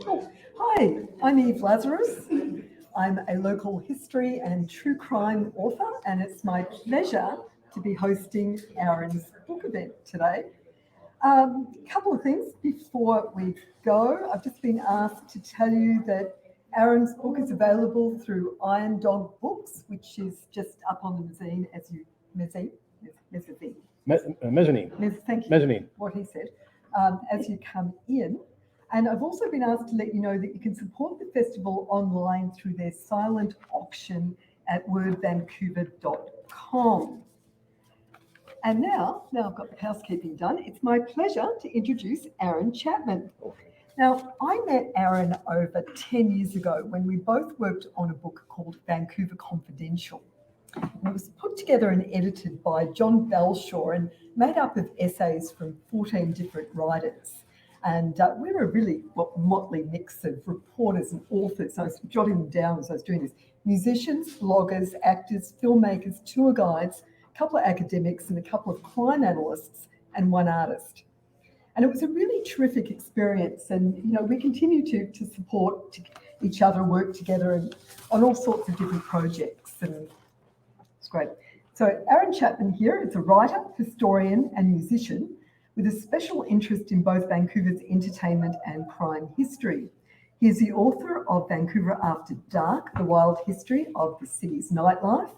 Hi, I'm Eve Lazarus. I'm a local history and true crime author, and it's my pleasure to be hosting Aaron's book event today. A couple of things before we go. I've just been asked to tell you that Aaron's book is available through Iron Dog Books, which is just up on the mezzanine as you mezzanine. Thank you. Mezzanine. What he said. As you come in. And I've also been asked to let you know that you can support the festival online through their silent auction at wordvancouver.com. And now I've got the housekeeping done, it's my pleasure to introduce Aaron Chapman. Now, I met Aaron over 10 years ago when we both worked on a book called Vancouver Confidential. It was put together and edited by John Belshaw and made up of essays from 14 different writers. And we were a really motley mix of reporters and authors. I was jotting them down as I was doing this. Musicians, bloggers, actors, filmmakers, tour guides, a couple of academics and a couple of crime analysts and one artist. And it was a really terrific experience. And, we continue to support each other, work together and on all sorts of different projects. And it's great. So Aaron Chapman here is a writer, historian and musician with a special interest in both Vancouver's entertainment and crime history. He is the author of Vancouver After Dark, The Wild History of the City's Nightlife,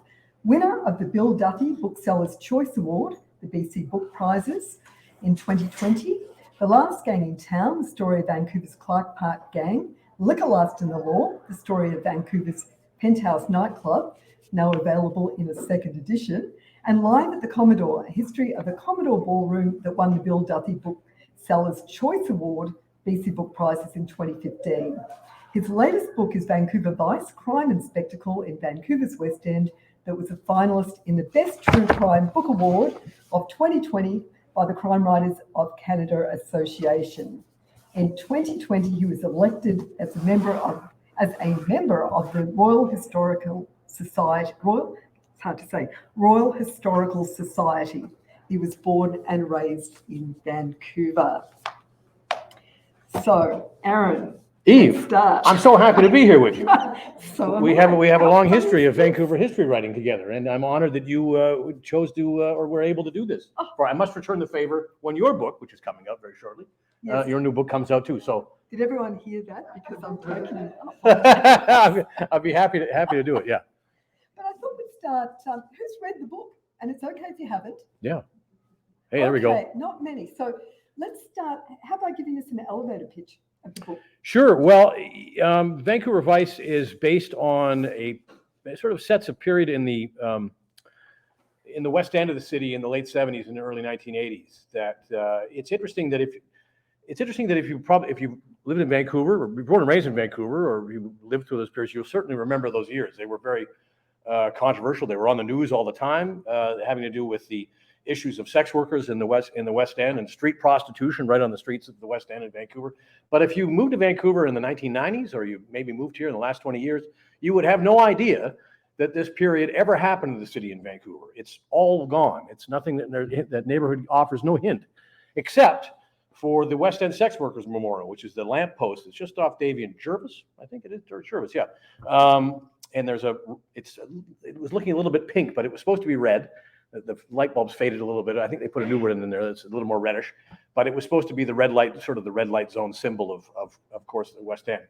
winner of the Bill Duthie Booksellers' Choice Award, the BC Book Prizes in 2020, The Last Gang in Town, the story of Vancouver's Clark Park Gang, Liquor Lust and the Law, the story of Vancouver's Penthouse Nightclub, now available in a second edition, and Live at the Commodore, a history of a Commodore ballroom that won the Bill Duthie Booksellers' Choice Award, BC Book Prizes in 2015. His latest book is Vancouver Vice, Crime and Spectacle in Vancouver's West End, that was a finalist in the Best True Crime Book Award of 2020 by the Crime Writers of Canada Association. In 2020, he was elected as a member of the Royal Historical Society. Royal Historical Society. He was born and raised in Vancouver. So, Aaron, Eve, I'm so happy to be here with you. We have a long history of Vancouver history writing together, and I'm honored that you chose to or were able to do this. I must return the favor when your book, which is coming out very shortly, yes. Your new book comes out too. So did everyone hear that? Because I'm breaking it up. I'd be happy to do it. Yeah. But I thought we'd start. Who's read the book? And it's okay if you haven't. Yeah. Hey, there we go. Not many. So let's start. How about giving us an elevator pitch of the book? Sure. Well, Vancouver Vice is based on it sort of sets a period in the west end of the city in the late 70s and the early 1980s. That it's interesting that if you lived in Vancouver or were born and raised in Vancouver or you lived through those periods, you'll certainly remember those years. They were very controversial. They were on the news all the time, having to do with the issues of sex workers in the West End and street prostitution right on the streets of the West End in Vancouver. But if you moved to Vancouver in the 1990s, or you maybe moved here in the last 20 years, you would have no idea that this period ever happened to the city in Vancouver. It's all gone. It's nothing that neighborhood offers no hint, except for the West End Sex Workers Memorial, which is the lamp post. It's just off Davie and Jervis. I think it is Jervis, yeah. And it was looking a little bit pink, but it was supposed to be red. The light bulbs faded a little bit. I think they put a new one in there that's a little more reddish, but it was supposed to be the red light, sort of the red light zone symbol of course, the West End,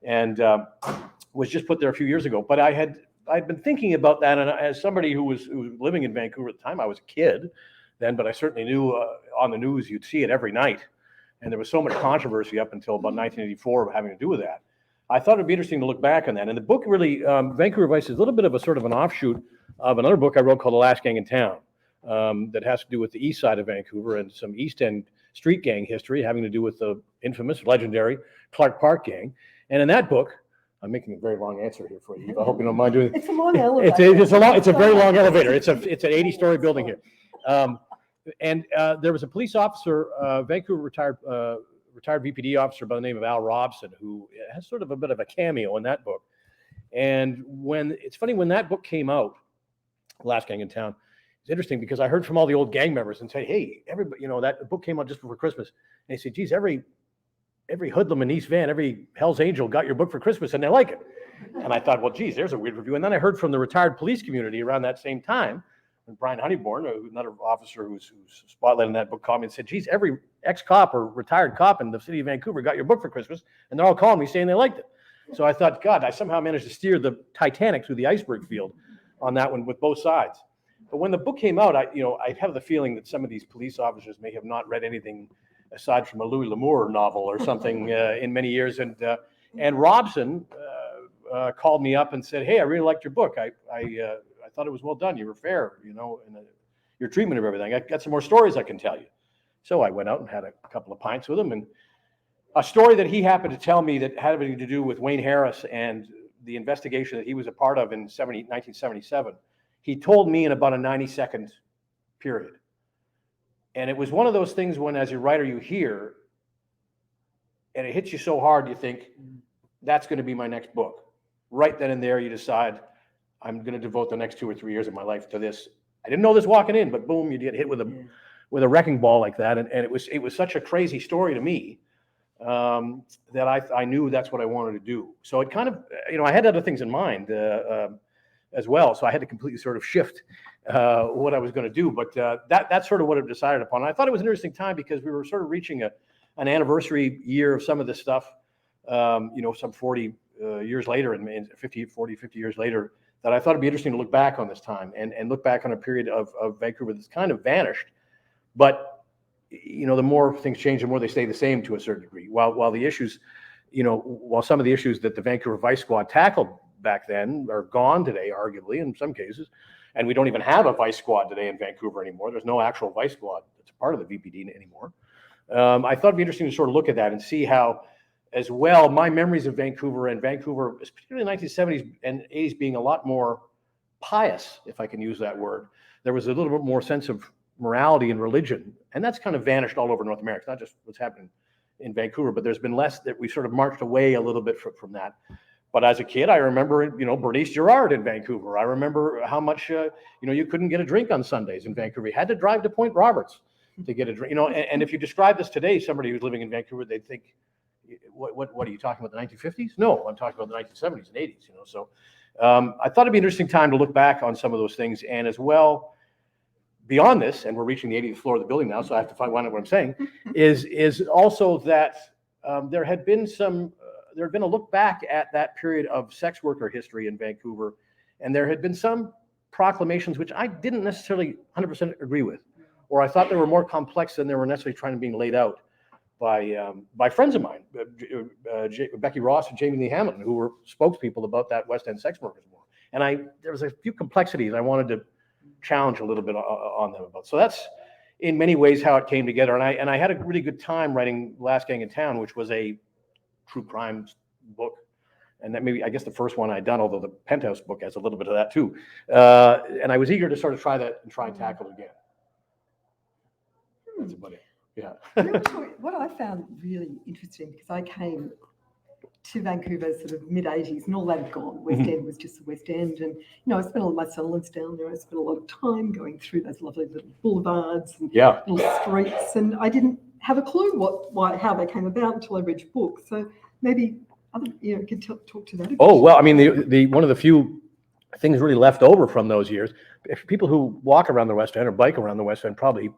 and was just put there a few years ago. But I'd been thinking about that, and as somebody who was living in Vancouver at the time, I was a kid then, but I certainly knew on the news you'd see it every night, and there was so much controversy up until about 1984 having to do with that. I thought it'd be interesting to look back on that. And the book really, Vancouver Vice, is a little bit of a sort of an offshoot of another book I wrote called The Last Gang in Town, that has to do with the east side of Vancouver and some East End street gang history having to do with the infamous, legendary Clark Park Gang. And in that book, I'm making a very long answer here for you. I hope you don't mind doing it. It's a long elevator. It's a very long elevator. It's an 80-story building here. And there was a police officer, Vancouver retired VPD officer by the name of Al Robson, who has sort of a bit of a cameo in that book. And it's funny, when that book came out, Last Gang in Town, it's interesting because I heard from all the old gang members and say, hey, everybody, that book came out just before Christmas. And they said, geez, every every hoodlum in East Van, every Hell's Angel got your book for Christmas and they like it. And I thought, well, geez, there's a weird review. And then I heard from the retired police community around that same time, and Brian Honeyborn, another officer who's spotlighted in that book, called me and said, geez, every ex-cop or retired cop in the city of Vancouver got your book for Christmas, and they're all calling me saying they liked it. So I thought, God, I somehow managed to steer the Titanic through the iceberg field on that one with both sides. But when the book came out, I have the feeling that some of these police officers may have not read anything aside from a Louis L'Amour novel or something in many years. And Robson called me up and said, hey, I really liked your book. I thought it was well done. You were fair, and your treatment of everything. I got some more stories I can tell you. So I went out and had a couple of pints with him. And a story that he happened to tell me that had everything to do with Wayne Harris and the investigation that he was a part of in 1977. He told me in about a 90-second period. And it was one of those things when, as a writer, you hear, and it hits you so hard, you think, that's going to be my next book. Right then and there, you decide, I'm going to devote the next 2 or 3 years of my life to this. I didn't know this walking in, but boom, you get hit with a wrecking ball like that. And it was such a crazy story to me that I knew that's what I wanted to do. So it kind of, I had other things in mind as well. So I had to completely sort of shift what I was going to do. But that's sort of what I've decided upon. And I thought it was an interesting time because we were sort of reaching an anniversary year of some of this stuff, some 40 years later and 50 years later, that I thought it'd be interesting to look back on this time and look back on a period of Vancouver that's kind of vanished. But, the more things change, the more they stay the same to a certain degree. While the issues, while some of the issues that the Vancouver Vice Squad tackled back then are gone today, arguably, in some cases, and we don't even have a Vice Squad today in Vancouver anymore. There's no actual Vice Squad that's a part of the VPD anymore. I thought it'd be interesting to sort of look at that and see how, as well, my memories of Vancouver, particularly in the 1970s and 80s, being a lot more pious, if I can use that word. There was a little bit more sense of morality and religion, and that's kind of vanished all over North America. It's not just what's happening in Vancouver, but there's been less that we sort of marched away a little bit from that. But as a kid, I remember, Bernice Gerard in Vancouver. I remember how much, you couldn't get a drink on Sundays in Vancouver. You had to drive to Point Roberts to get a drink. And if you describe this today, somebody who's living in Vancouver, they'd think, what are you talking about, the 1950s? No, I'm talking about the 1970s and 80s. So I thought it'd be an interesting time to look back on some of those things, and as well, beyond this, and we're reaching the 80th floor of the building now, so I have to find out what I'm saying, is also that there had been a look back at that period of sex worker history in Vancouver, and there had been some proclamations which I didn't necessarily 100% agree with, or I thought they were more complex than they were necessarily trying to be laid out by friends of mine, Becky Ross and Jamie Lee Hamilton, who were spokespeople about that West End sex workers war. And there was a few complexities I wanted to challenge a little bit on them about. So that's in many ways how it came together. And I had a really good time writing Last Gang in Town, which was a true crime book. And that maybe, I guess, the first one I'd done, although the Penthouse book has a little bit of that too. And I was eager to sort of try that and try and tackle it again. That's about it. Yeah. What I found really interesting, because I came to Vancouver sort of mid-80s and all that had gone. West End was just the West End. And, I spent all my summers down there. I spent a lot of time going through those lovely little boulevards and little streets. And I didn't have a clue how they came about until I read your book. So maybe you could talk to that a bit. Oh, well, I mean, the one of the few things really left over from those years, if people who walk around the West End or bike around the West End probably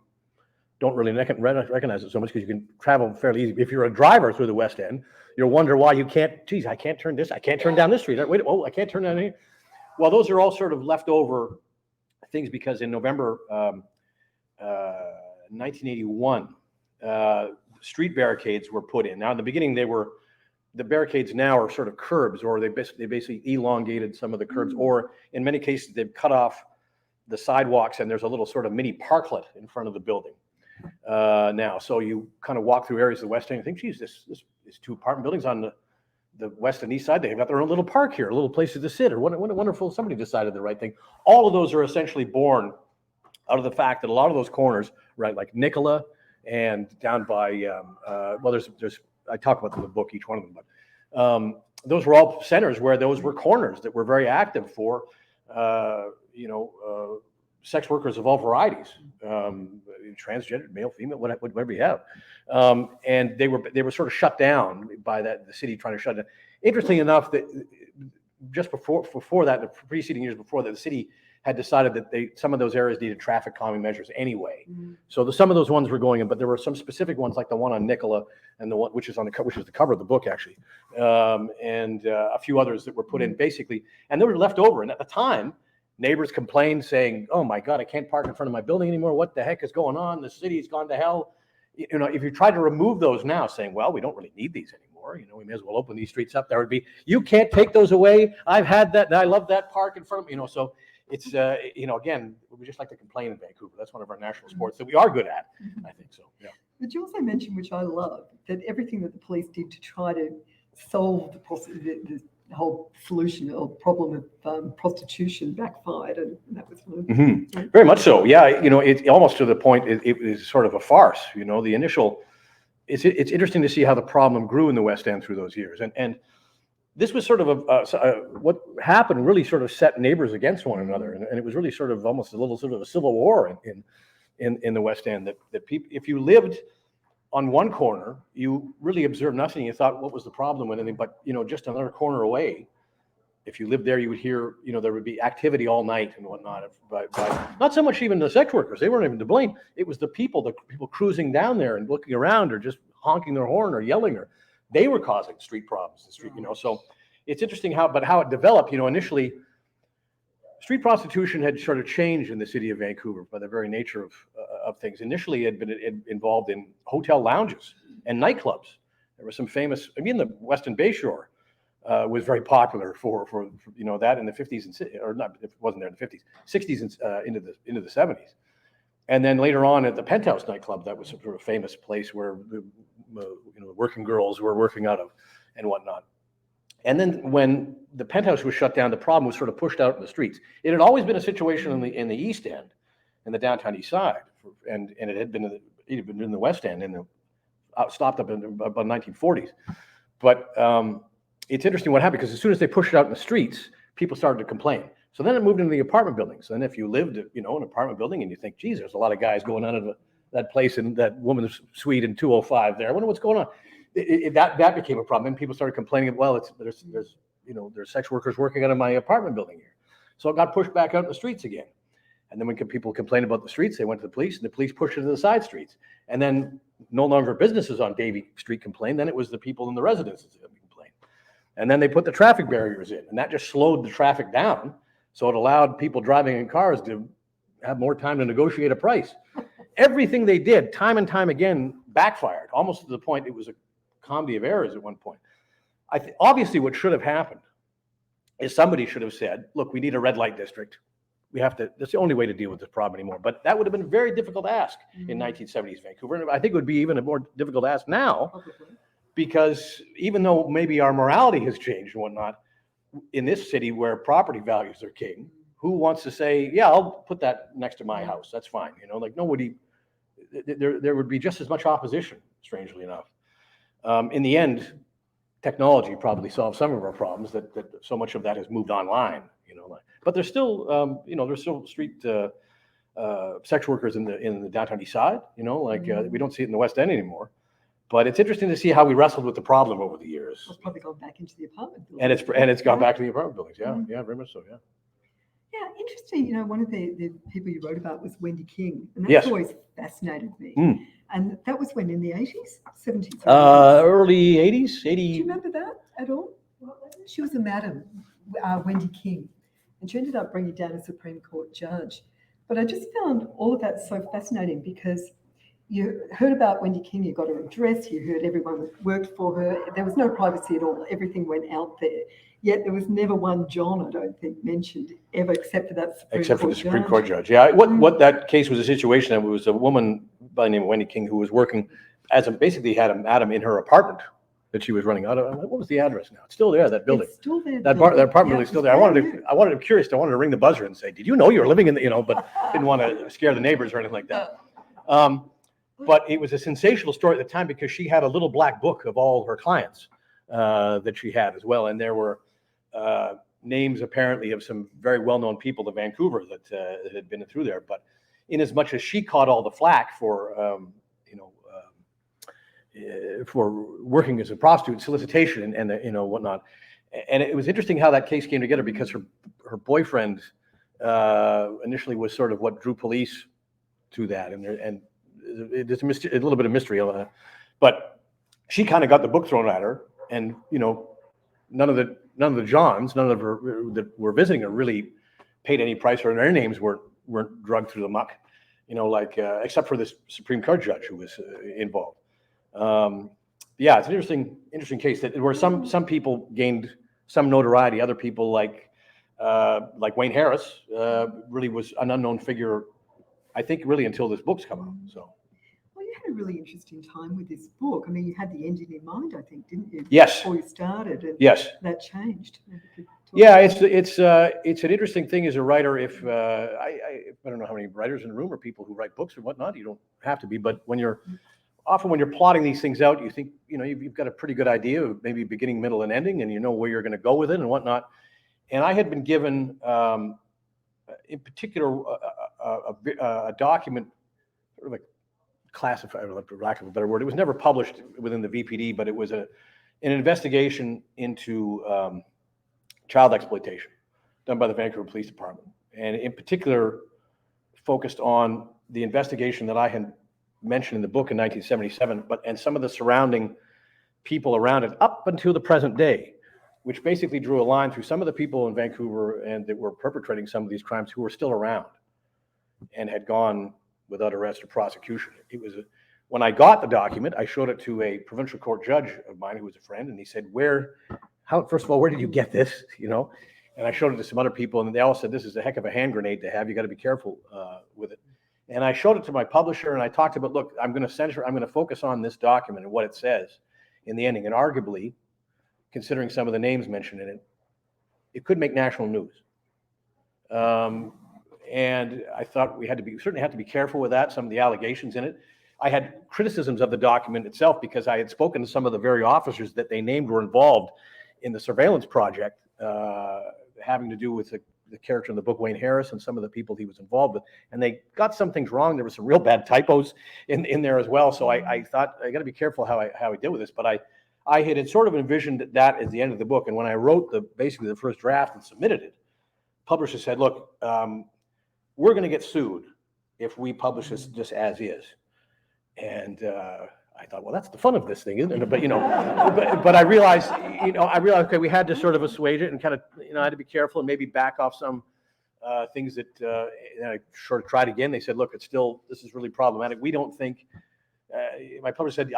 don't really recognize it so much because you can travel fairly easy. If you're a driver through the West End, you'll wonder why you can't, I can't turn down this street. Wait, I can't turn down here. Well, those are all sort of leftover things because in November 1981, street barricades were put in. Now, in the beginning, the barricades now are sort of curbs, or they basically elongated some of the curbs, or in many cases, they've cut off the sidewalks and there's a little sort of mini parklet in front of the building. Now, so you kind of walk through areas of the West End and think, geez, this two apartment buildings on the west and east side, they've got their own little park here, little places to sit, or what a wonderful, somebody decided the right thing. All of those are essentially born out of the fact that a lot of those corners, right, like Nicola and down by, there's I talk about them in the book, each one of them, but those were all centers where those were corners that were very active for, sex workers of all varieties, transgender, male, female, whatever you have, and they were sort of shut down by the city trying to shut down. Interesting enough, that just before that, the preceding years before that, the city had decided that some of those areas needed traffic calming measures anyway. So some of those ones were going in, but there were some specific ones, like the one on Nicola, and the one which is the cover of the book actually, and a few others that were put in basically, and they were left over. And at the time, neighbors complained, saying, "Oh my God, I can't park in front of my building anymore. What the heck is going on? The city's gone to hell." You know, if you tried to remove those now, saying, "Well, we don't really need these anymore. You know, we may as well open these streets up." There would be, "You can't take those away. I've had that. And I love that park in front of me." You know, so it's you know, again, we just like to complain in Vancouver. That's one of our national sports that we are good at. I think so. Yeah. But you also mentioned, which I love, that everything that the police did to try to solve the whole solution or problem of prostitution backfired, and that was one of the Very much so. Yeah, you know, it's almost to the point it was sort of a farce. You know, the initial. It's interesting to see how the problem grew in the West End through those years, and this was sort of what happened really sort of set neighbors against one another, and it was really sort of almost a little sort of a civil war in the West End. That people, if you lived on one corner, you really observed nothing. You thought, what was the problem with anything? But, you know, just another corner away, if you lived there, you would hear, you know, there would be activity all night and whatnot. By not so much even the sex workers. They weren't even to blame. It was the people cruising down there and looking around, or just honking their horn or yelling, or they were causing street problems. The street, you know, so it's interesting how it developed. You know, initially, street prostitution had sort of changed in the city of Vancouver by the very nature of things. Initially, it had been involved in hotel lounges and nightclubs. There were some famous, I mean, the Western Bayshore was very popular for you know, that in the 50s or not, it wasn't there in the 50s, 60s and into the 70s. And then later on at the Penthouse nightclub, that was some sort of famous place where the you know, working girls were working out of and whatnot. And then when the Penthouse was shut down, the problem was sort of pushed out in the streets. It had always been a situation in the East End, in the downtown East Side, and it had been in the West End, stopped up in about 1940s. But it's interesting what happened, because as soon as they pushed it out in the streets, people started to complain. So then it moved into the apartment buildings. And if you lived, you know, in an apartment building and you think, geez, there's a lot of guys going out of that place in that woman's suite in 205 there, I wonder what's going on. That became a problem. And people started complaining, well, there's you know, there's sex workers working out of my apartment building here. So it got pushed back out in the streets again. And then when people complained about the streets, they went to the police, and the police pushed it to the side streets. And then no longer businesses on Davie Street complained, then it was the people in the residences that complained. And then they put the traffic barriers in, and that just slowed the traffic down. So it allowed people driving in cars to have more time to negotiate a price. Everything they did, time and time again, backfired, almost to the point it was a comedy of errors at one point. Obviously, what should have happened is somebody should have said, look, we need a red light district. We have to, that's the only way to deal with this problem anymore. But that would have been a very difficult ask in 1970s Vancouver. And I think it would be even a more difficult ask now, because even though maybe our morality has changed and whatnot, in this city where property values are king, who wants to say, yeah, I'll put that next to my house, that's fine. You know, like nobody, there would be just as much opposition, strangely enough. In the end, technology probably solved some of our problems, that so much of that has moved online, you know, but there's still, you know, there's still street sex workers in the downtown East Side, you know, like we don't see it in the West End anymore. But it's interesting to see how we wrestled with the problem over the years. It's probably gone back into the apartment buildings. And it's gone back to the apartment buildings. Yeah, yeah, very much so. Yeah. Yeah, interesting. You know, one of the people you wrote about was Wendy King, and that's always fascinated me. And that was when, in the 80s, 70s? Early 80s, 80. Do you remember that at all? She was a madam, Wendy King, and she ended up bringing down a Supreme Court judge. But I just found all of that so fascinating, because you heard about Wendy King, you got her address, you heard everyone that worked for her. There was no privacy at all. Everything went out there. Yet there was never one John, I don't think, mentioned ever, except for that Supreme Court judge. Yeah, what that case was a situation that was a woman by the name of Wendy King who was working as basically had a madam in her apartment that she was running out of. What was the address now? It's still there, that building. It's still there. That apartment building is still there. I wanted to ring the buzzer and say, did you know you were living in the, you know, but didn't want to scare the neighbors or anything like that. But it was a sensational story at the time, because she had a little black book of all her clients that she had as well. And there were names apparently of some very well-known people in Vancouver that had been through there. But in as much as she caught all the flack for, for working as a prostitute, solicitation, and whatnot. And it was interesting how that case came together, because her boyfriend initially was sort of what drew police to that, and there's a little bit of mystery, but she kind of got the book thrown at her, and none of the Johns, none of her that were visiting her really paid any price, or their names weren't dragged through the muck, except for this Supreme Court judge who was involved. Yeah, it's an interesting case where some people gained some notoriety, other people like Wayne Harris really was an unknown figure, I think, really until this book's come out. So. Well, you had a really interesting time with this book. I mean, you had the ending in mind, I think, didn't you? Yes. Before you started, and yes, that changed. Yeah, it's an interesting thing as a writer. If I don't know how many writers in the room or people who write books or whatnot. You don't have to be, but when you're plotting these things out, you think you've got a pretty good idea of maybe beginning, middle, and ending, and you know where you're going to go with it and whatnot. And I had been given, in particular, a document, sort of like classified, for lack of a better word. It was never published within the VPD, but it was an investigation into child exploitation done by the Vancouver Police Department, and in particular focused on the investigation that I had mentioned in the book in 1977, and some of the surrounding people around it up until the present day, which basically drew a line through some of the people in Vancouver and that were perpetrating some of these crimes who were still around and had gone without arrest or prosecution. It was when I got the document, I showed it to a provincial court judge of mine who was a friend, and he said, first of all, where did you get this? And I showed it to some other people, and they all said, this is a heck of a hand grenade to have. You got to be careful with it. And I showed it to my publisher, and I talked about, look, I'm going to focus on this document and what it says in the ending. And arguably, considering some of the names mentioned in it, it could make national news. And I thought we certainly had to be careful with that, some of the allegations in it. I had criticisms of the document itself because I had spoken to some of the very officers that they named were involved in the surveillance project, having to do with the character in the book, Wayne Harris, and some of the people he was involved with. And they got some things wrong. There were some real bad typos in there as well. So I thought, I got to be careful how I deal with this. But I had sort of envisioned that as the end of the book. And when I wrote basically the first draft and submitted it, publisher said, look, we're going to get sued if we publish this just as is. And I thought, well, that's the fun of this thing, isn't it? But but I realized, okay, we had to sort of assuage it and kind of, I had to be careful and maybe back off some things that I sort of tried again. They said, look, this is really problematic. We don't think. My publisher said,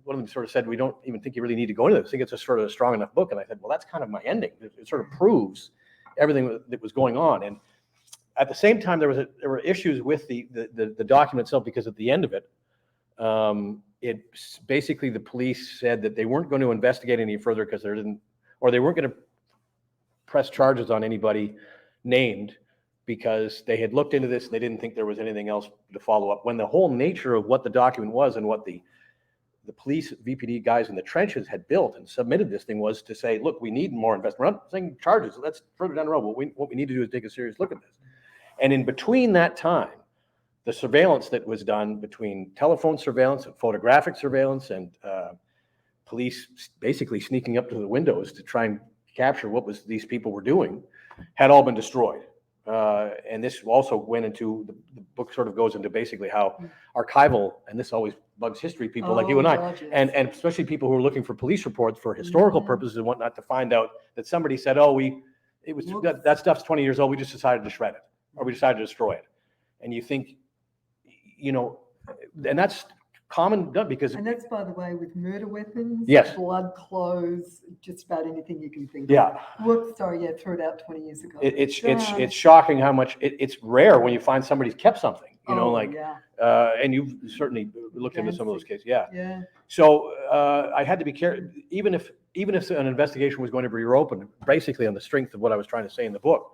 one of them sort of said, we don't even think you really need to go into this. I think it's a sort of a strong enough book. And I said, well, that's kind of my ending. It sort of proves everything that was going on. And at the same time, there were issues with the document itself, because at the end of it, basically the police said that they weren't going to investigate any further because they weren't going to press charges on anybody named, because they had looked into this and they didn't think there was anything else to follow up, when the whole nature of what the document was and what the police VPD guys in the trenches had built and submitted this thing was to say, look, we need more investment. We're not saying charges, that's further down the road. What we need to do is take a serious look at this. And in between that time, the surveillance that was done between telephone surveillance and photographic surveillance and police basically sneaking up to the windows to try and capture what these people were doing had all been destroyed. And this also went into, the book sort of goes into basically how archival, and this always bugs history people like you and I, God, yes. and especially people who are looking for police reports for historical purposes and whatnot, to find out that somebody said, that stuff's 20 years old, we just decided to shred it, or we decided to destroy it. And you think, and that's common done because. And that's, by the way, with murder weapons, yes, blood, clothes, just about anything you can think of. Whoops, sorry, threw it out 20 years ago. It's shocking how much it's rare when you find somebody's kept something, and you've certainly looked into some of those cases. Yeah. So I had to be careful, even if an investigation was going to be reopened, basically on the strength of what I was trying to say in the book.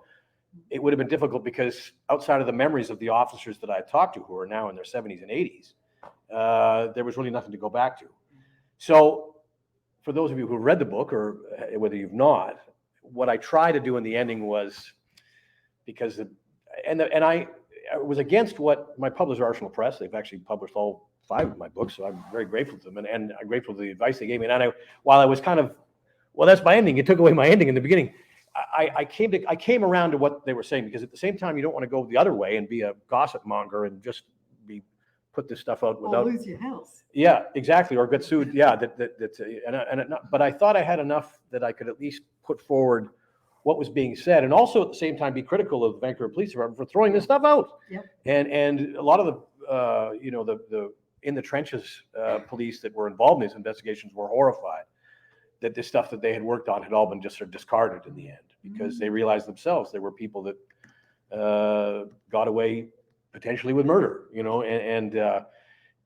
It would have been difficult because outside of the memories of the officers that I talked to, who are now in their 70s and 80s, there was really nothing to go back to. So for those of you who read the book, or whether you've not, what I tried to do in the ending was, because I was against what my publisher, Arsenal Press, they've actually published all 5 of my books, so I'm very grateful to them, and I'm grateful for the advice they gave me. And while I was kind of, well, that's my ending, it took away my ending in the beginning, I came around to what they were saying, because at the same time, you don't want to go the other way and be a gossip monger and just put this stuff out without, or lose your house. Yeah, exactly, or get sued. Yeah, but I thought I had enough that I could at least put forward what was being said, and also at the same time be critical of the Vancouver Police Department for throwing this stuff out. Yep. And a lot of the the in the trenches police that were involved in these investigations were horrified that this stuff that they had worked on had all been just sort of discarded in the end, because they realized themselves there were people that got away potentially with murder, and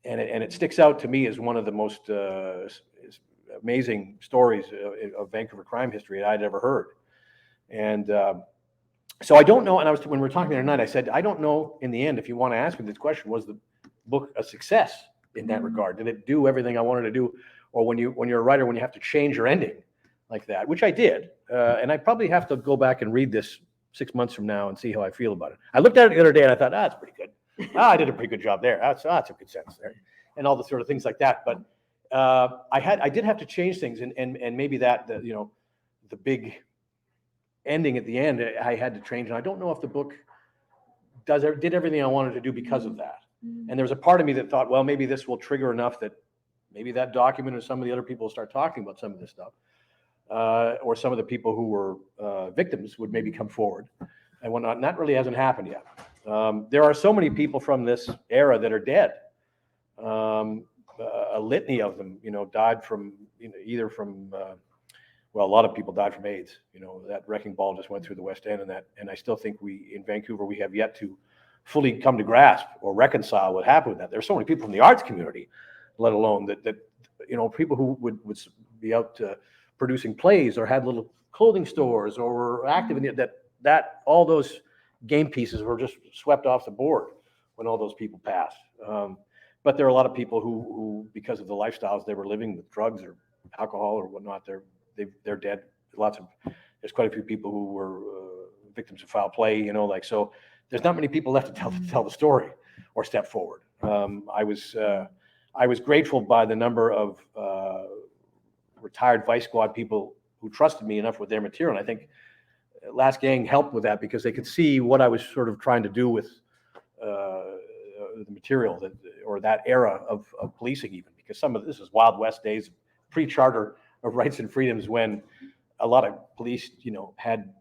it sticks out to me as one of the most amazing stories of Vancouver crime history I'd ever heard. And so I don't know. And when we were talking the other night, I said, I don't know in the end, if you want to ask me this question, was the book a success in that regard? Did it do everything I wanted to do? Or when you're a writer, when you have to change your ending like that, which I did. And I probably have to go back and read this 6 months from now and see how I feel about it. I looked at it the other day and I thought, that's pretty good. I did a pretty good job there. That's a good sentence there. And all the sort of things like that. But I did have to change things, and maybe that, the big ending at the end, I had to change. And I don't know if the book did everything I wanted to do because of that. And there was a part of me that thought, well, maybe this will trigger enough that maybe that document or some of the other people will start talking about some of this stuff, or some of the people who were victims would maybe come forward and whatnot. And that really hasn't happened yet. There are so many people from this era that are dead. A litany of them, died from, either from, well, a lot of people died from AIDS. That wrecking ball just went through the West End, and I still think in Vancouver, we have yet to fully come to grasp or reconcile what happened with that. There's so many people from the arts community, let alone that people who would be out producing plays or had little clothing stores or were active in that all those game pieces were just swept off the board when all those people passed. But there are a lot of people who because of the lifestyles they were living with drugs or alcohol or whatnot, they're dead. There's quite a few people who were victims of foul play, so there's not many people left to tell the story or step forward. I was grateful by the number of retired Vice Squad people who trusted me enough with their material. And I think Last Gang helped with that, because they could see what I was sort of trying to do with the material or that era of policing, even because some of this is Wild West days, pre-charter of rights and freedoms, when a lot of police, had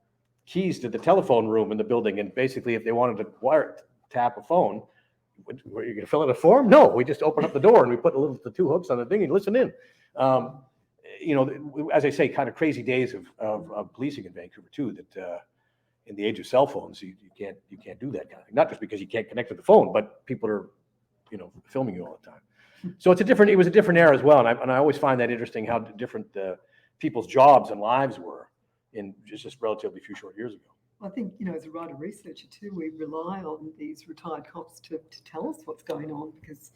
keys to the telephone room in the building, and basically if they wanted to wire tap a phone, were you going to fill out a form? No, we just open up the door and we put the 2 hooks on the thing and listen in. As I say, kind of crazy days of policing in Vancouver too. That in the age of cell phones, you can't do that kind of thing. Not just because you can't connect to the phone, but people are, filming you all the time. So it was a different era as well, and I always find that interesting how different people's jobs and lives were in just relatively few short years ago. I think, as a writer researcher too, we rely on these retired cops to tell us what's going on because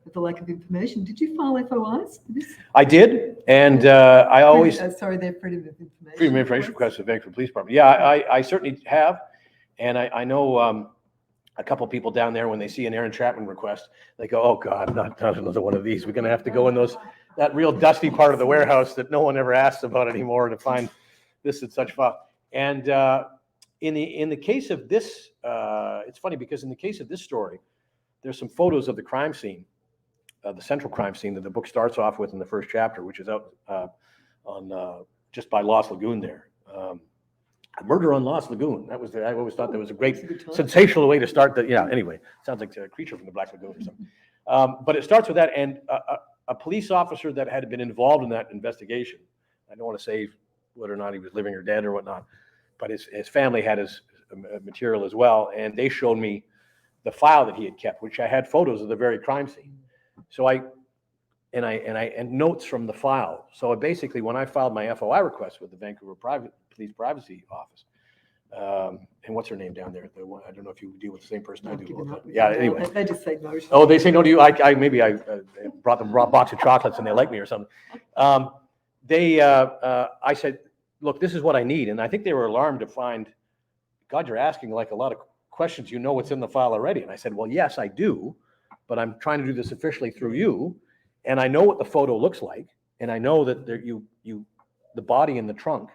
of the lack of information. Did you file FOIs for this? I did, and I always... they're freedom of information. Freedom of information request of Vancouver Police Department. Yeah, I certainly have, and I know a couple people down there, when they see an Aaron Chapman request, they go, oh God, not another one of these. We're going to have to go in that real dusty part of the warehouse that no one ever asks about anymore to find this and such file. And in the case of this, it's funny because in the case of this story, there's some photos of the crime scene, the central crime scene that the book starts off with in the first chapter, which is out on just by Lost Lagoon there. A murder on Lost Lagoon. I always thought that was a great, sensational way to start. Anyway, sounds like a creature from the Black Lagoon or something. But it starts with that, and a police officer that had been involved in that investigation. I don't want to say whether or not he was living or dead or whatnot, but his family had his material as well, and they showed me the file that he had kept, which I had photos of the very crime scene. So I notes from the file. So basically, when I filed my FOI request with the Vancouver Police Privacy Office, and what's her name down there? I don't know if you deal with the same person I do. Yeah. Anyway, they just say no. Oh, they say no to you. Maybe I brought them a box of chocolates and they like me or something. I said, look, this is what I need. And I think they were alarmed to find, God, you're asking like a lot of questions. You know what's in the file already. And I said, well, yes, I do, but I'm trying to do this officially through you. And I know what the photo looks like. And I know that the body in the trunk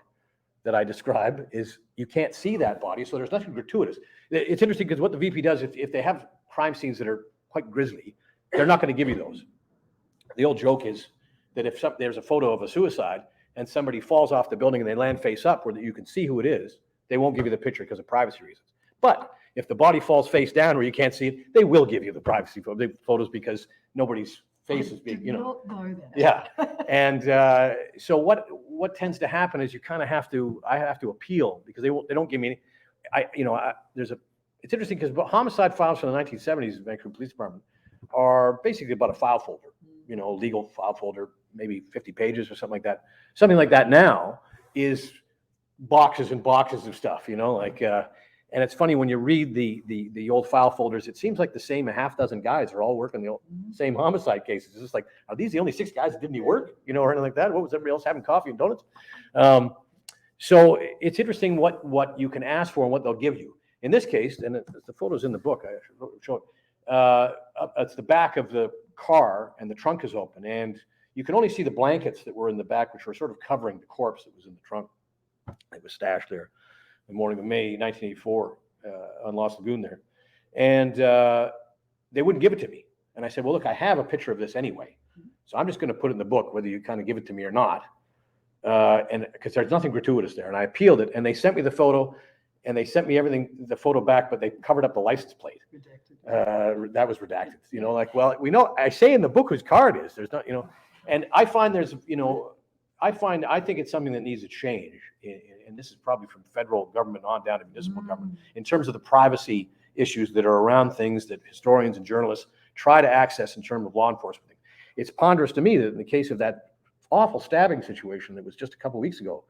that I describe is, you can't see that body. So there's nothing gratuitous. It's interesting because what the VP does, if they have crime scenes that are quite grisly, they're not going to give you those. The old joke is that if there's a photo of a suicide and somebody falls off the building and they land face up where you can see who it is, they won't give you the picture because of privacy reasons. But if the body falls face down where you can't see it, they will give you the privacy photos because nobody's face is being, Not know that. Yeah. And so what tends to happen is you kind of I have to appeal because they don't give me any, it's interesting because homicide files from the 1970s, Vancouver Police Department, are basically about a file folder, legal file folder, maybe 50 pages or something like that. Something like that now is boxes and boxes of stuff, and it's funny when you read the old file folders, it seems like the same half dozen guys are all working the same homicide cases. It's just like, are these the only 6 guys that didn't need work, or anything like that? What was everybody else having coffee and donuts? So it's interesting what you can ask for and what they'll give you. In this case, and the photo's in the book, I should show it. It's the back of the car, and the trunk is open, and you can only see the blankets that were in the back, which were sort of covering the corpse that was in the trunk. It was stashed there the morning of May 1984 on Lost Lagoon there, and they wouldn't give it to me. And I said, well, look, I have a picture of this anyway, so I'm just going to put it in the book, whether you kind of give it to me or not, and because there's nothing gratuitous there. And I appealed it, and they sent me the photo. And they sent me the photo back, but they covered up the license plate. That was redacted. Well, we know, I say in the book whose car it is. There's not, and I find I think it's something that needs to change. And this is probably from federal government on down to municipal government, in terms of the privacy issues that are around things that historians and journalists try to access in terms of law enforcement. It's ponderous to me that in the case of that awful stabbing situation that was just a couple of weeks ago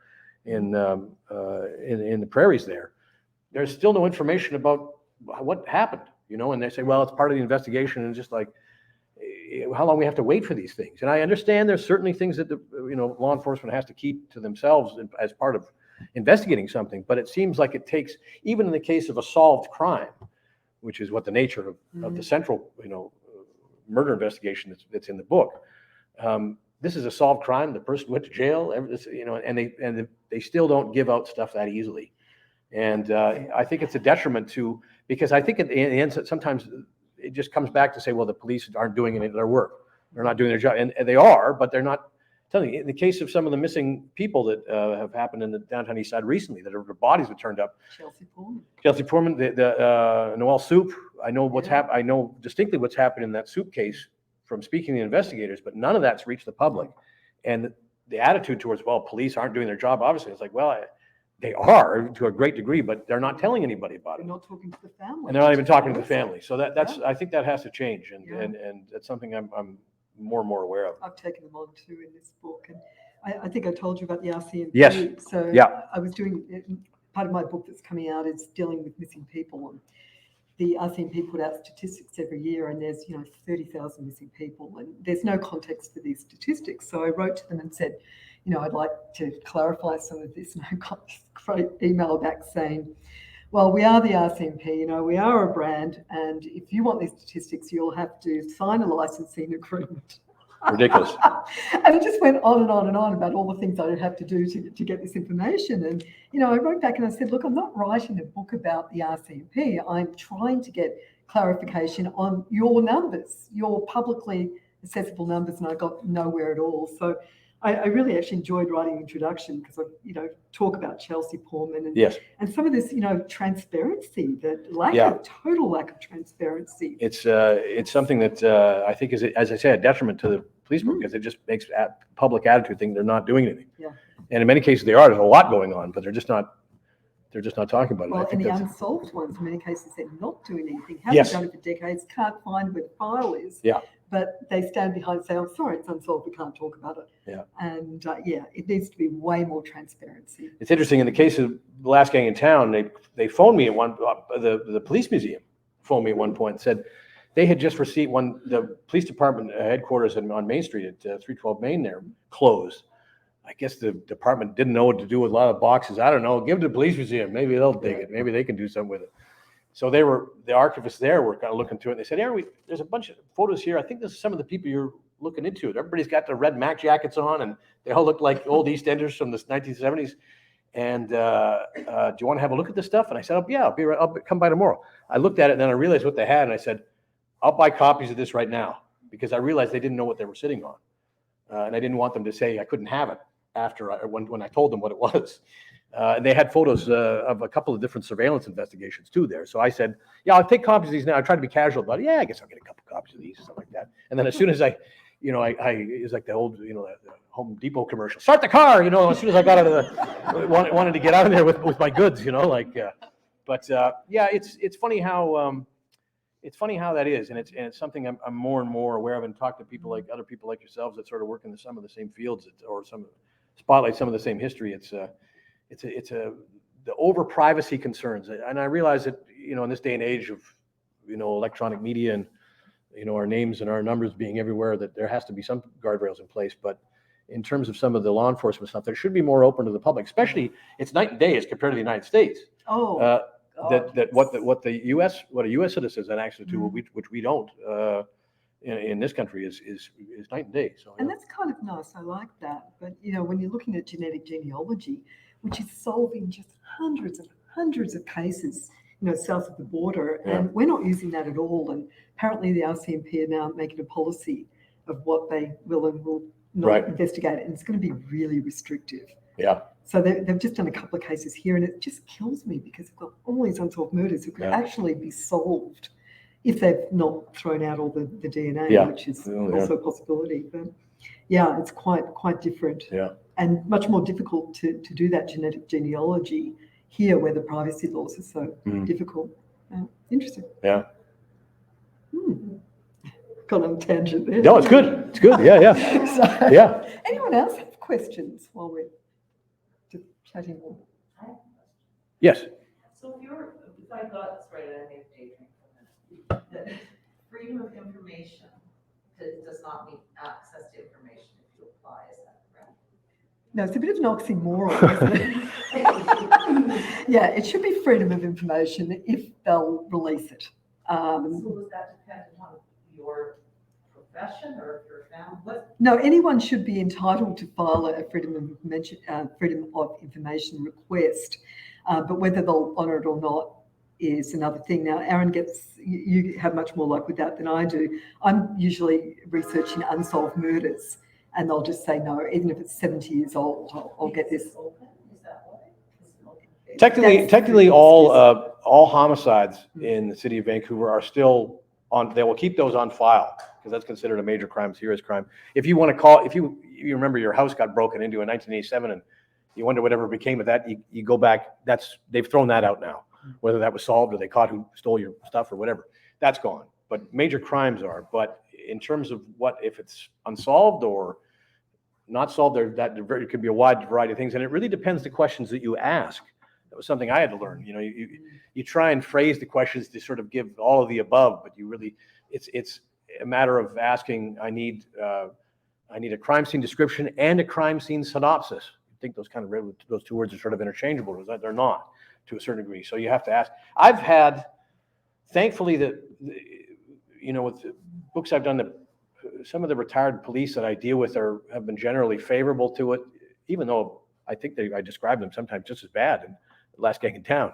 in the prairies there's still no information about what happened, and they say, well, it's part of the investigation, and just like, how long we have to wait for these things. And I understand there's certainly things that law enforcement has to keep to themselves as part of investigating something, but it seems like it takes, even in the case of a solved crime, which is what the nature of the central, murder investigation that's in the book. This is a solved crime. The person went to jail, and they still don't give out stuff that easily. And I think it's a detriment because I think at the end, sometimes it just comes back to say, well, the police aren't doing any of their work. They're not doing their job. And they are, but they're not telling you. In the case of some of the missing people that have happened in the downtown east side recently, their bodies have turned up. Chelsea Poorman, the Noel Soup. I know what's happened. I know distinctly what's happened in that Soup case from speaking to the investigators, but none of that's reached the public. And the attitude towards, well, police aren't doing their job, obviously, it's like, well, they are to a great degree, but they're not telling anybody about it. They're not talking to the family. And they're not even talking to the family. So that's I think that has to change, and that's something I'm more and more aware of. I've taken them on too in this book, and I think I told you about the RCMP. Yes. So I was doing part of my book that's coming out is dealing with missing people, and the RCMP put out statistics every year, and there's 30,000 missing people, and there's no context for these statistics. So I wrote to them and said, I'd like to clarify some of this. And I got this great email back saying, well, we are the RCMP, we are a brand, and if you want these statistics, you'll have to sign a licensing agreement. Ridiculous. And it just went on and on and on about all the things I would have to do to get this information. And, I wrote back and I said, look, I'm not writing a book about the RCMP. I'm trying to get clarification on your numbers, your publicly accessible numbers, and I got nowhere at all. So I really actually enjoyed writing the introduction because I, talk about Chelsea Poorman and some of this, transparency, total lack of transparency. It's something that I think is, as I say, a detriment to the police because it just makes public attitude think they're not doing anything. Yeah. And in many cases they are. There's a lot going on, but they're just not talking about it. Well, and the unsolved ones, in many cases, they're not doing anything. Haven't done it for decades, can't find where the file is. Yeah. But they stand behind and say, I'm sorry, it's unsolved, we can't talk about it. Yeah. And it needs to be way more transparency. It's interesting, in the case of the last gang in town, they phoned me at the police museum phoned me at one point and said they had just received the police department headquarters on Main Street at 312 Main there closed. I guess the department didn't know what to do with a lot of boxes. I don't know. Give it to the police museum. Maybe they'll dig it. Maybe they can do something with it. So the archivists there were kind of looking through it. And they said, Aaron, there's a bunch of photos here. I think this is some of the people you're looking into. Everybody's got their red Mac jackets on, and they all look like old EastEnders from the 1970s. And do you want to have a look at this stuff? And I said, yeah, I'll come by tomorrow. I looked at it, and then I realized what they had, and I said, I'll buy copies of this right now, because I realized they didn't know what they were sitting on. And I didn't want them to say I couldn't have it when I told them what it was. And they had photos of a couple of different surveillance investigations too there. So I said, yeah, I'll take copies of these now. I tried to be casual about it. Yeah, I guess I'll get a couple copies of these, something like that. And then as soon as I it was like the old, the Home Depot commercial. Start the car, as soon as I got out of wanted to get out of there with my goods, yeah, it's funny how that is, and it's something I'm more and more aware of, and talk to people like other people like yourselves that sort of work in some of the same fields or spotlight some of the same history. It's the over privacy concerns, and I realize that in this day and age of electronic media and our names and our numbers being everywhere, that there has to be some guardrails in place. But in terms of some of the law enforcement stuff, there should be more open to the public. Especially, it's night and day as compared to the United States. What a U.S. citizen has access to, which we don't in this country, is night and day. So, and that's kind of nice. I like that. But when you're looking at genetic genealogy, which is solving just hundreds of cases, south of the border, and we're not using that at all. And apparently, the RCMP are now making a policy of what they will and will not investigate, and it's going to be really restrictive. Yeah. So they've just done a couple of cases here, and it just kills me because we've got all these unsolved murders that could actually be solved if they've not thrown out all the DNA, which is also a possibility. But yeah, it's quite different. Yeah. And much more difficult to do that genetic genealogy here, where the privacy laws are so difficult. Interesting. Yeah. Got on a tangent there. No, it's good. It's good. Yeah. Anyone else have questions while we're just chatting more? Yes. So if I got this right, I made a daydream for a minute. That freedom of information does not mean access to information if you apply, is that correct? No, it's a bit of an oxymoron, isn't it? Yeah, it should be freedom of information if they'll release it. So is that dependent on your profession or your family? No, anyone should be entitled to file a freedom of information request, but whether they'll honour it or not is another thing. Now, Aaron you have much more luck with that than I do. I'm usually researching unsolved murders, and they'll just say no, even if it's 70 years old, I'll get this. Is that why? Technically, all homicides in the city of Vancouver are still on. They will keep those on file because that's considered a major crime, serious crime. If you want to if you remember your house got broken into in 1987 and you wonder whatever became of that, you go back. They've thrown that out now. Whether that was solved or they caught who stole your stuff or whatever, that's gone. But major crimes are. But in terms of if it's unsolved or not solved, it could be a wide variety of things, and it really depends the questions that you ask. That was something I had to learn. You try and phrase the questions to sort of give all of the above, but it's a matter of asking. I need a crime scene description and a crime scene synopsis. I think those two words are sort of interchangeable. They're not, to a certain degree. So you have to ask. I've had, thankfully, with the books I've done, some of the retired police that I deal with have been generally favorable to it, even though I think I describe them sometimes just as bad in The Last Gang in Town.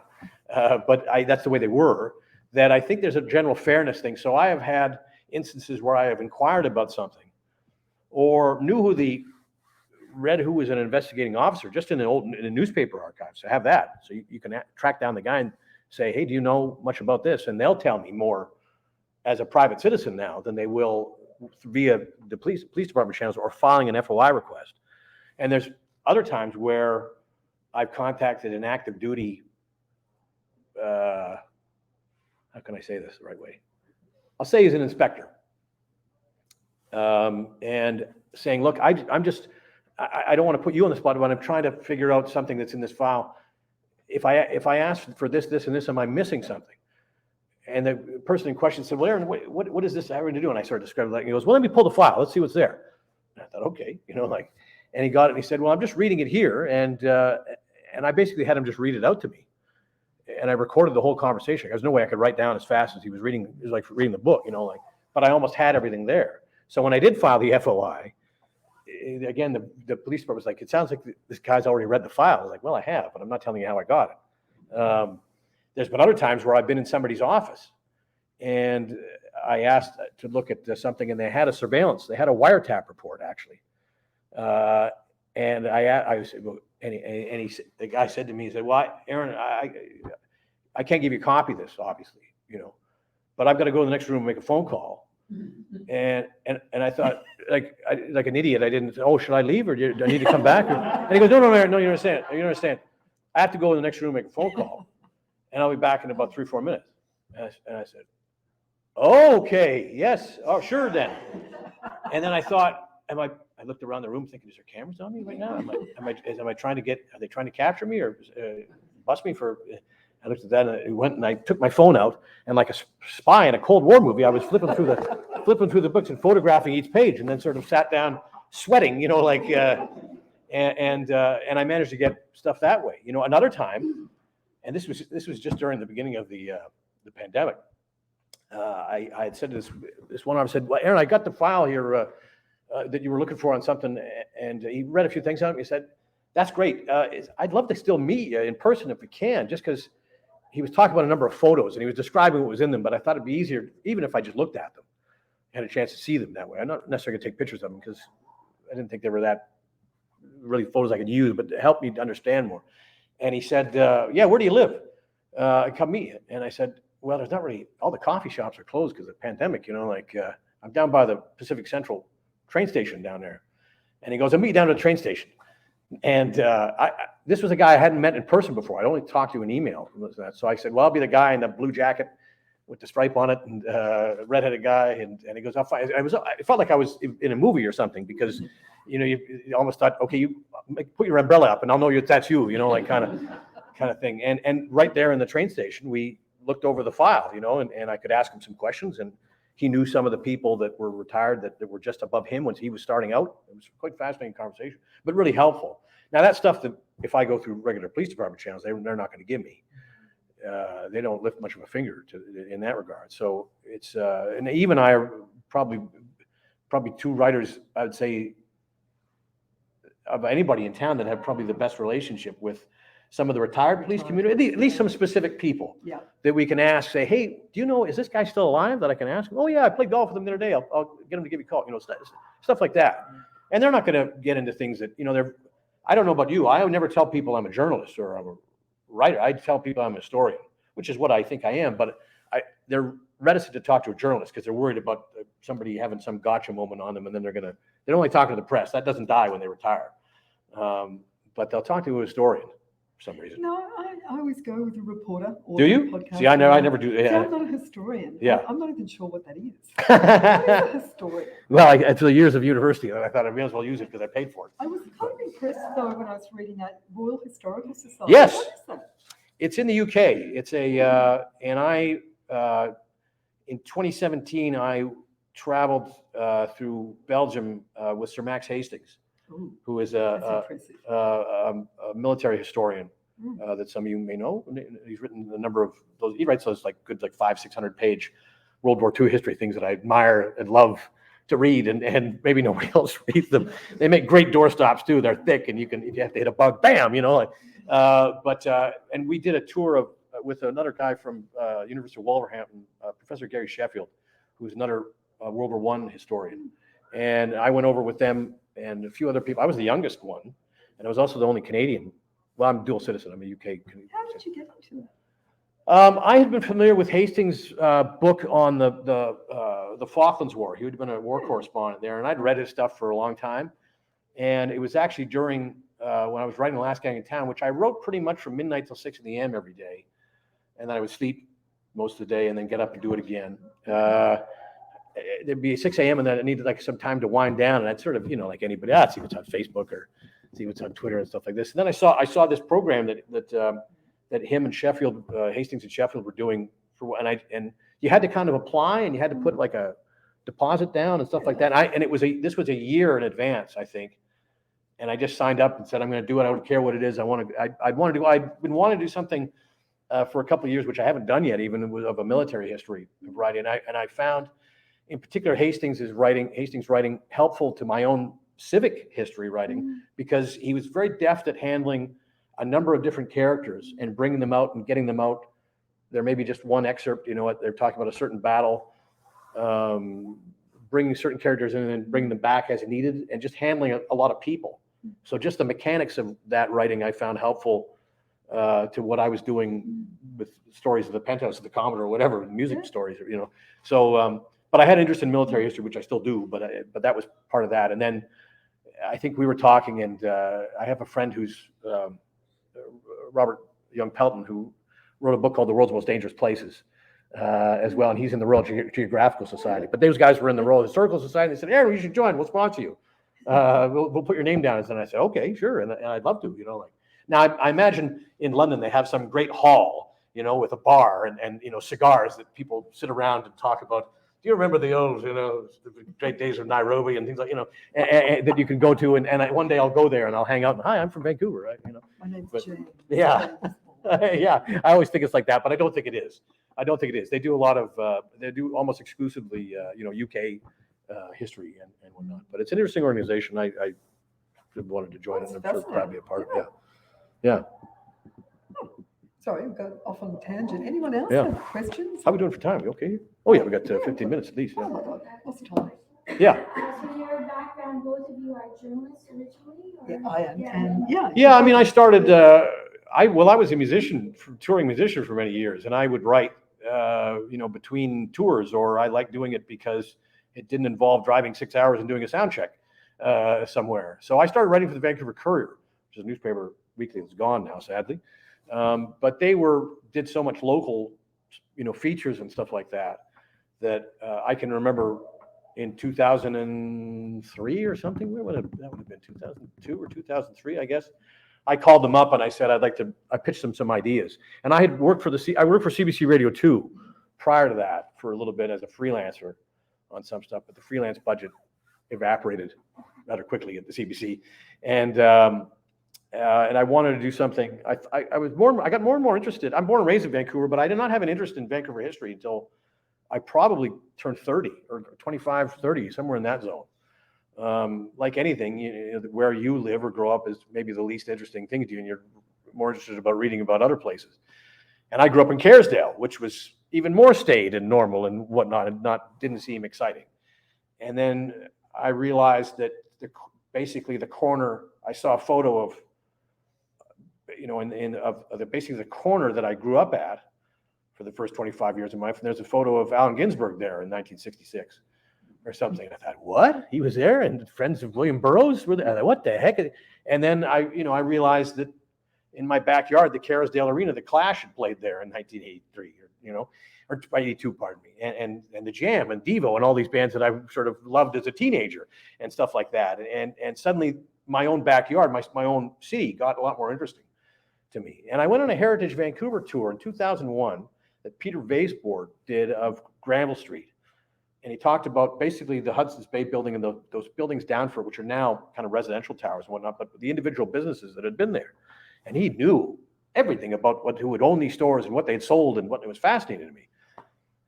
But that's the way they were, that I think there's a general fairness thing. So I have had instances where I have inquired about something or read who was an investigating officer just in the newspaper archives. So have that. So you can track down the guy and say, hey, do you know much about this? And they'll tell me more as a private citizen now than they will via the police department channels or filing an FOI request. And there's other times where I've contacted an active duty, how can I say this the right way? I'll say he's an inspector. And saying, look, I don't want to put you on the spot, but I'm trying to figure out something that's in this file. If I ask for this, and this, am I missing something? And the person in question said, well, Aaron, what is this having to do? And I started describing that. And he goes, well, let me pull the file. Let's see what's there. And I thought, okay, And he got it and he said, well, I'm just reading it here. And I basically had him just read it out to me. And I recorded the whole conversation. There's no way I could write down as fast as he was reading. It was like reading the book, but I almost had everything there. So when I did file the FOI, again, the police department was like, it sounds like this guy's already read the file. I was like, well, I have, but I'm not telling you how I got it. There's been other times where I've been in somebody's office and I asked to look at something and they had a surveillance. They had a wiretap report, actually. And I said, well, the guy said to me, he said, well, Aaron, I can't give you a copy of this, obviously, but I've got to go to the next room and make a phone call. And I thought, like an idiot, I didn't. Oh, should I leave or do I need to come back? And he goes, no, Aaron, no, you understand. You understand. I have to go to the next room and make a phone call, and I'll be back in about 3 or 4 minutes. And I said, okay, yes, oh, sure then. And then I thought, I looked around the room thinking, is there cameras on me right now? Am I trying to are they trying to capture me or bust me for? I looked at that and I went and I took my phone out and like a spy in a Cold War movie, I was flipping through the books and photographing each page, and then sort of sat down sweating, and I managed to get stuff that way. Another time, and this was just during the beginning of the pandemic. I had said to this one, I said, well, Aaron, I got the file here that you were looking for on something, and he read a few things on it. He said, that's great. I'd love to still meet you in person if we can, just because he was talking about a number of photos and he was describing what was in them, but I thought it'd be easier even if I just looked at them, had a chance to see them that way. I'm not necessarily gonna take pictures of them because I didn't think they were that really photos I could use, but to help me to understand more. And he said, yeah, where do you live? Come meet you. And I said, well, there's not really, all the coffee shops are closed because of the pandemic, I'm down by the Pacific Central train station down there. And he goes, I'll meet you down at the train station. And this was a guy I hadn't met in person before. I'd only talked to an email. So I said, well, I'll be the guy in the blue jacket with the stripe on it and redheaded guy. And he goes, I'll find. It felt like I was in a movie or something because, you almost thought, okay, you put your umbrella up and I'll know that's you, kind of thing. And right there in the train station, we looked over the file, and I could ask him some questions, and he knew some of the people that were retired that were just above him when he was starting out. It was quite a fascinating conversation, but really helpful. Now, that's stuff that if I go through regular police department channels, they're not going to give me. They don't lift much of a finger in that regard. So it's, and Eve and I are probably two writers, I would say, of anybody in town that have probably the best relationship with some of the retired police community, at least some specific people that we can ask, say, hey, do you know, is this guy still alive that I can ask him? Oh yeah, I played golf with him the other day. I'll get him to give you a call, stuff like that. And they're not going to get into things that, I don't know about you. I would never tell people I'm a journalist or I'm a writer. I tell people I'm a historian, which is what I think I am, but they're reticent to talk to a journalist because they're worried about somebody having some gotcha moment on them, and then they're only talking to the press. That doesn't die when they retire. But they'll talk to a historian for some reason. No, I always go with a reporter. Or do you? See, I never do. See, I'm not a historian. Yeah. I'm not even sure what that is. What is a historian? Well, after the years of university, I thought I may as well use it because I paid for it. I was kind of impressed, though, when I was reading that Royal Historical Society. Yes. What is that? It's in the UK. It's and I, in 2017, I traveled through Belgium with Sir Max Hastings, who is a military historian that some of you may know. He's written a number of those. He writes those like 500-600 page World War II history things that I admire and love to read, and maybe nobody else reads them. They make great doorstops too. They're thick, and if you have to hit a bug, bam, and we did a tour with another guy from University of Wolverhampton, Professor Gary Sheffield, who's another World War I historian. And I went over with them and a few other people. I was the youngest one, and I was also the only Canadian. Well, I'm dual citizen. I'm a UK Canadian. How did you get into that? I had been familiar with Hastings' book on the Falklands War. He had been a war correspondent there, and I'd read his stuff for a long time. And it was actually during when I was writing The Last Gang in Town, which I wrote pretty much from midnight till 6 a.m. every day. And then I would sleep most of the day and then get up and do it again. There'd be 6 a.m. and then I needed like some time to wind down. And I'd sort of, like anybody, see what's on Facebook or see what's on Twitter and stuff like this. And then I saw this program that him and Sheffield, Hastings and Sheffield were doing and you had to kind of apply and you had to put like a deposit down and stuff like that. And this was a year in advance, I think. And I just signed up and said, I'm going to do it. I don't care what it is. I've been wanting to do something for a couple of years, which I haven't done yet, even of a military history of writing. And I found, in particular, Hastings writing helpful to my own civic history writing, because he was very deft at handling a number of different characters and bringing them out and getting them out. There may be just one excerpt, they're talking about a certain battle, bringing certain characters in and then bringing them back as needed, and just handling a lot of people. So just the mechanics of that writing I found helpful to what I was doing with stories of the Penthouse of the Commodore or whatever, music stories, So, but I had interest in military history, which I still do, but that was part of that. And then I think we were talking, and I have a friend who's Robert Young Pelton, who wrote a book called The World's Most Dangerous Places as well, and he's in the Royal Geographical Society. But those guys were in the Royal Historical Society. They said, Aaron, you should join. We'll sponsor you. We'll put your name down. And I said, okay, sure, and I'd love to. Now I imagine in London they have some great hall, with a bar and cigars that people sit around and talk about. Do you remember the old, the great days of Nairobi and things like, and that you can go to, and one day I'll go there and I'll hang out. And hi, I'm from Vancouver, right? My name's Jane. Yeah, yeah. I always think it's like that, but I don't think it is. They do a lot of, they do almost exclusively, UK history and whatnot. But it's an interesting organization. I wanted to join it, and I'm sure proud to be a part of it. Yeah. Sorry, we got off on a tangent. Anyone else Yeah. have questions? How are we doing for time? You okay? Oh yeah, we got 15 minutes at least. Oh Yeah. my God, what's time? Yeah. So your background, both of you are journalists originally? Or? Yeah, I am. And yeah. Yeah, I mean, I started. I was a musician, touring musician for many years, and I would write, between tours, or I liked doing it because it didn't involve driving 6 hours and doing a sound check somewhere. So I started writing for the Vancouver Courier, which is a newspaper weekly that's gone now, sadly. But they did so much local, features and stuff like that I can remember in 2003 or something. That would have been 2002 or 2003, I guess. I called them up and I said I pitched them some ideas. And I had worked for CBC Radio 2 prior to that for a little bit as a freelancer on some stuff, but the freelance budget evaporated rather quickly at the CBC. And I wanted to do something. I got more and more interested. I'm born and raised in Vancouver, but I did not have an interest in Vancouver history until I probably turned 30 or 25, 30, somewhere in that zone. Like anything, where you live or grow up is maybe the least interesting thing to you, and you're more interested about reading about other places. And I grew up in Kerrisdale, which was even more staid and normal and whatnot, and didn't seem exciting. And then I realized that basically the corner, I saw a photo of, basically the corner that I grew up at for the first 25 years of my life. And there's a photo of Allen Ginsberg there in 1966 or something. And I thought, what? He was there, and friends of William Burroughs were there. I thought, what the heck? And then I realized that in my backyard, the Kerrisdale Arena, the Clash had played there in 1983, or 82, pardon me, and the Jam and Devo and all these bands that I sort of loved as a teenager and stuff like that. And suddenly my own backyard, my own city got a lot more interesting to me. And I went on a Heritage Vancouver tour in 2001 that Peter Vaseboard did of Granville Street. And he talked about basically the Hudson's Bay building and those buildings down for it, which are now kind of residential towers and whatnot, but the individual businesses that had been there. And he knew everything about who would own these stores and what they'd sold, and it was fascinating to me.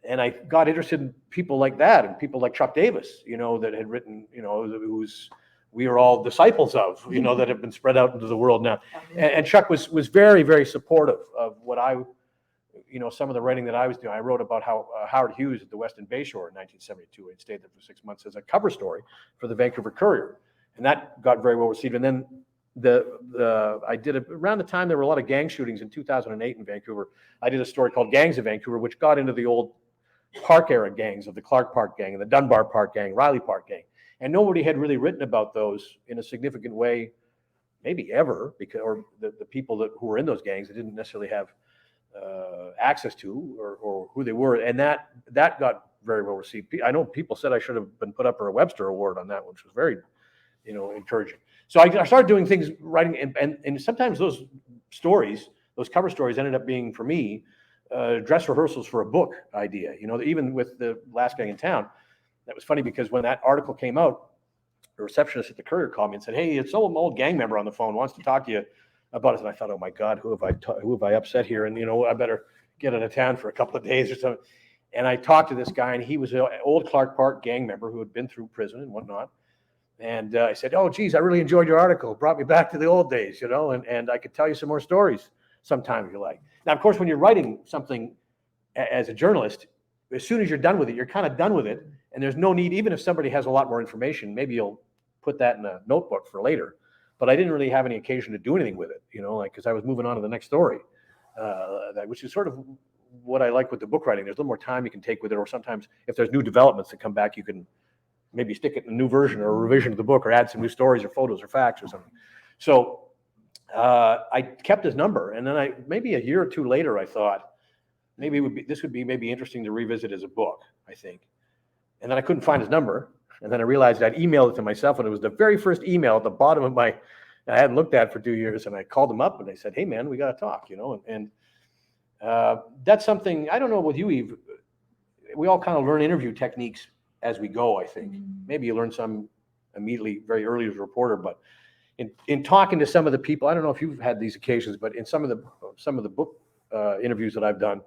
And I got interested in people like that, and people like Chuck Davis, that had written, who's we are all disciples of, that have been spread out into the world now. And Chuck was very, very supportive of what some of the writing that I was doing. I wrote about how Howard Hughes at the Weston Bayshore in 1972, he'd stayed there for 6 months as a cover story for the Vancouver Courier. And that got very well received. And then I did around the time there were a lot of gang shootings in 2008 in Vancouver. I did a story called Gangs of Vancouver, which got into the old Park era gangs of the Clark Park gang and the Dunbar Park gang, Riley Park gang. And nobody had really written about those in a significant way, maybe ever, or the people who were in those gangs that didn't necessarily have access to or who they were. And that got very well received. I know people said I should have been put up for a Webster Award on that one, which was very, encouraging. So I started doing things, writing, and sometimes those stories, those cover stories ended up being, for me, dress rehearsals for a book idea. Even with The Last Gang in Town, that was funny because when that article came out, receptionist at the Courier called me and said, "Hey, it's some old gang member on the phone wants to talk to you about it." And I thought, "Oh my God, who have I upset here? And I better get out of town for a couple of days or something." And I talked to this guy, and he was an old Clark Park gang member who had been through prison and whatnot. And I said, "Oh, geez, I really enjoyed your article. It brought me back to the old days, and I could tell you some more stories sometime if you like." Now, of course, when you're writing something as a journalist, as soon as you're done with it, you're kind of done with it. And there's no need, even if somebody has a lot more information, maybe you'll put that in a notebook for later. But I didn't really have any occasion to do anything with it, because I was moving on to the next story, which is sort of what I like with the book writing. There's a little more time you can take with it, or sometimes if there's new developments that come back, you can maybe stick it in a new version or a revision of the book, or add some new stories or photos or facts or something. So I kept his number, and then maybe a year or two later, I thought maybe this would be maybe interesting to revisit as a book, I think. And then I couldn't find his number, and then I realized I'd emailed it to myself, and it was the very first email at the bottom of I hadn't looked at for 2 years, and I called him up, and they said, "Hey man, we got to talk," and that's something, I don't know with you, Eve, we all kind of learn interview techniques as we go, I think. Maybe you learn some immediately very early as a reporter, but in talking to some of the people, I don't know if you've had these occasions, but in some of the book interviews that I've done,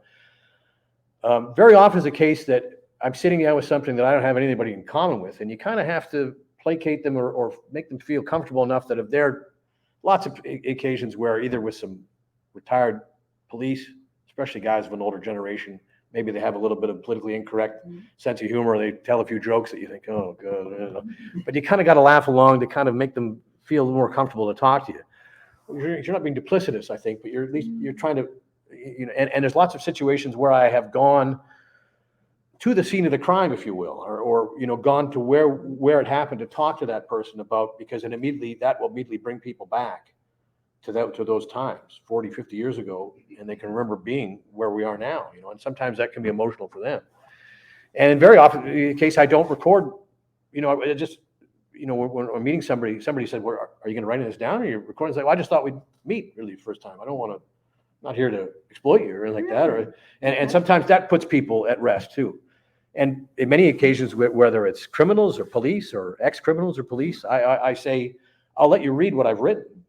very often is the case that I'm sitting down with something that I don't have anybody in common with, and you kind of have to placate them or make them feel comfortable enough that if there are lots of occasions where either with some retired police, especially guys of an older generation, maybe they have a little bit of politically incorrect sense of humor. They tell a few jokes that you think, "Oh, God," but you kind of got to laugh along to kind of make them feel more comfortable to talk to you. You're not being duplicitous, I think, but at least you're trying to, and there's lots of situations where I have gone to the scene of the crime, if you will, or gone to where it happened to talk to that person about, because that will immediately bring people back to those times 40, 50 years ago, and they can remember being where we are now, and sometimes that can be emotional for them. And very often, in case I don't record, I just, when I'm meeting somebody said, "Are you going to write this down, or you're recording?" It's like, "Well, I just thought we'd meet really the first time. I don't want to, not here to exploit you or anything like that." And sometimes that puts people at rest too. And in many occasions, whether it's criminals or police or ex-criminals or police, I say, "I'll let you read what I've written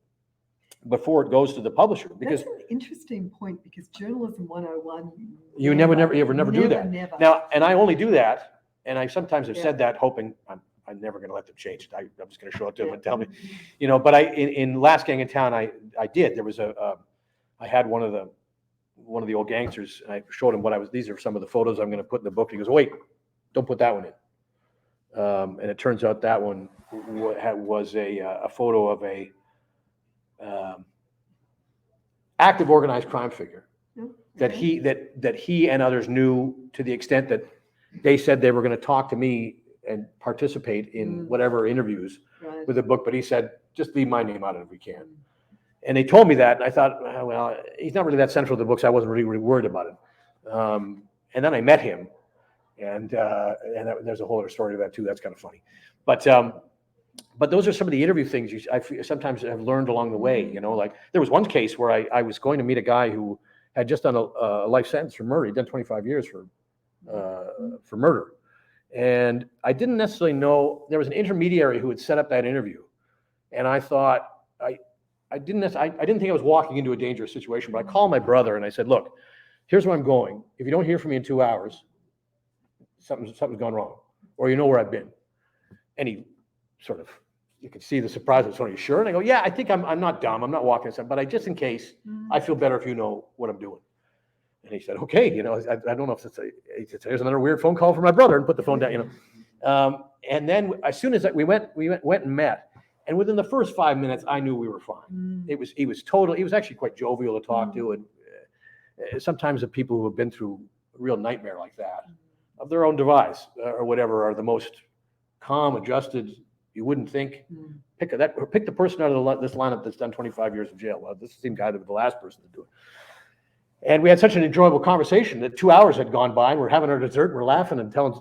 before it goes to the publisher," because that's an interesting point, because journalism 101, you never do that. Never. Now, and I only do that, and I sometimes have said that hoping I'm never going to let them change it. I'm just going to show it to them and tell me, but in Last Gang in Town, I did. There was I had one of the old gangsters, and I showed him these are some of the photos I'm going to put in the book. And he goes, "Oh, wait, don't put that one in." And it turns out that one was a photo of a active organized crime figure that he and others knew, to the extent that they said they were going to talk to me and participate in whatever interviews with the book. But he said, "Just leave my name out of it if we can." And they told me that, and I thought, well, he's not really that central to the books. I wasn't really worried about it. And then I met him, and there's a whole other story to that too. That's kind of funny. But those are some of the interview things I sometimes have learned along the way. Like there was one case where I was going to meet a guy who had just done a life sentence for murder. He'd done 25 years for murder. And I didn't necessarily know, there was an intermediary who had set up that interview. And I thought, I didn't think I was walking into a dangerous situation, but I called my brother and I said, "Look, here's where I'm going. If you don't hear from me in 2 hours, something's gone wrong, or you know where I've been." And he sort of, you could see the surprise. "Are you sure?" And I go, "Yeah, I think I'm not dumb. I'm not walking something, but just in case, I feel better if you know what I'm doing." And he said, "Okay, I don't know if he said, here's another weird phone call from my brother," and put the phone down, And then as soon as we went and met, and within the first 5 minutes, I knew we were fine. He was actually quite jovial to talk to, and sometimes the people who have been through a real nightmare like that, of their own device or whatever, are the most calm, adjusted. You wouldn't think. Pick the person out of this lineup that's done 25 years in jail. Well, this is the same guy that was the last person to do it. And we had such an enjoyable conversation that 2 hours had gone by, and we're having our dessert, and we're laughing and telling,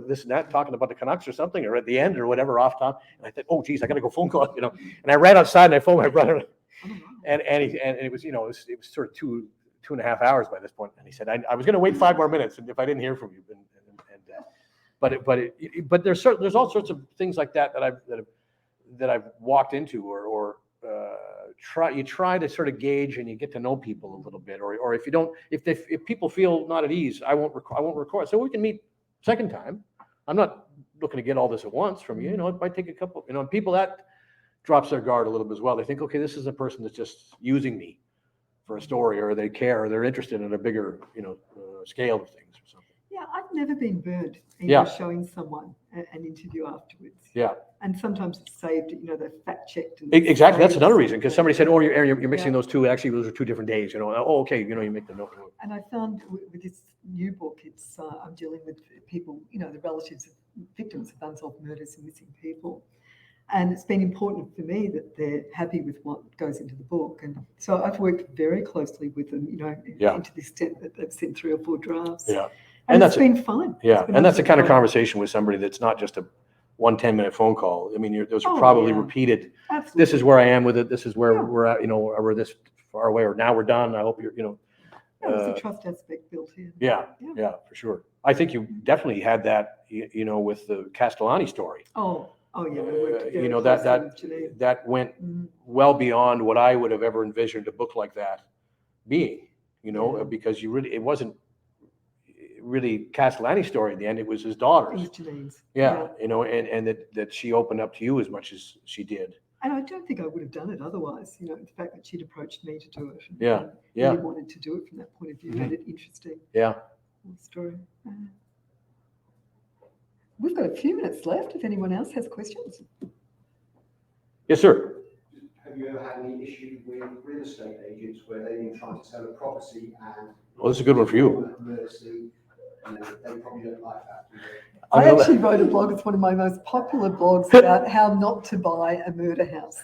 this and that, talking about the Canucks or something, or at the end or whatever off top. And I thought, "Oh, geez, I got to go phone call," And I ran outside and I phoned my brother, and it was, it was sort of 2.5 hours by this point. And he said, I was going to wait 5 more minutes if I didn't hear from you. But there's all sorts of things like that that have that I've walked into, or try to sort of gauge, and you get to know people a little bit, or if you don't, if people feel not at ease, I won't record. So we can meet second time. I'm not looking to get all this at once from you. You know, it might take a couple. You know, and people that drops their guard a little bit as well. They think, okay, this is a person that's just using me for a story, or they care, or they're interested in a bigger, scale of things or something. Yeah, I've never been burned Yeah. showing someone an interview afterwards. Yeah. And sometimes it's saved, they're fact checked. Exactly. That's another reason, because somebody said, "Oh, you're mixing Yeah. those two. Actually, those are 2 different days." Oh, okay. You make the note. And I found with this new book, I'm dealing with people, the relatives of victims of unsolved murders and missing people. And it's been important for me that they're happy with what goes into the book. And so I've worked very closely with them, Yeah. into the extent that they've sent 3 or 4 drafts. Yeah. And that's it's been fun. Yeah, It's been and that's the kind of fun. conversation with somebody that's not just a 10-minute phone call. I mean, those are Oh, probably yeah. repeated. Absolutely. This is where I am with it. This is where Yeah. we're at. We're this far away, or now we're done. I hope you're. There's a trust aspect built in. Yeah, for sure. I think you definitely had that. With the Castellani story. Oh yeah. We worked together that closely with Janine. that went Mhm. well beyond what I would have ever envisioned a book like that being. Yeah. Because it wasn't really Castellani's story in the end. It was his It daughter's. was Janine's. Yeah, and that she opened up to you as much as she did. And I don't think I would have done it otherwise. The fact that she'd approached me to do it. And, Yeah, and yeah. really wanted to do it from that point of view made it interesting. Yeah. Story. We've got a few minutes left if anyone else has questions. Yes, sir. Have you ever had any issue with real estate agents where they've been trying to sell a property and? Well, this is a good one for you. Mercy, they probably don't like that. Do they? I actually wrote a blog. It's one of my most popular blogs about how not to buy a murder house.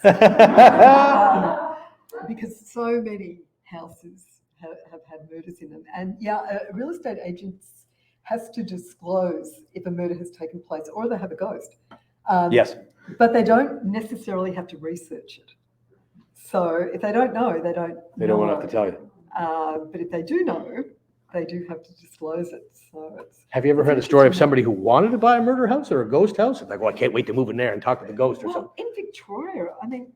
Because so many houses have had murders in them. And a real estate agent has to disclose if a murder has taken place or they have a ghost. Yes. But they don't necessarily have to research it. So if they don't know, they don't want to have to tell you. But if they do know, they do have to disclose it. So Have you ever heard a story of somebody who wanted to buy a murder house or a ghost house? It's like, well, I can't wait to move in there and talk to the ghost or something. in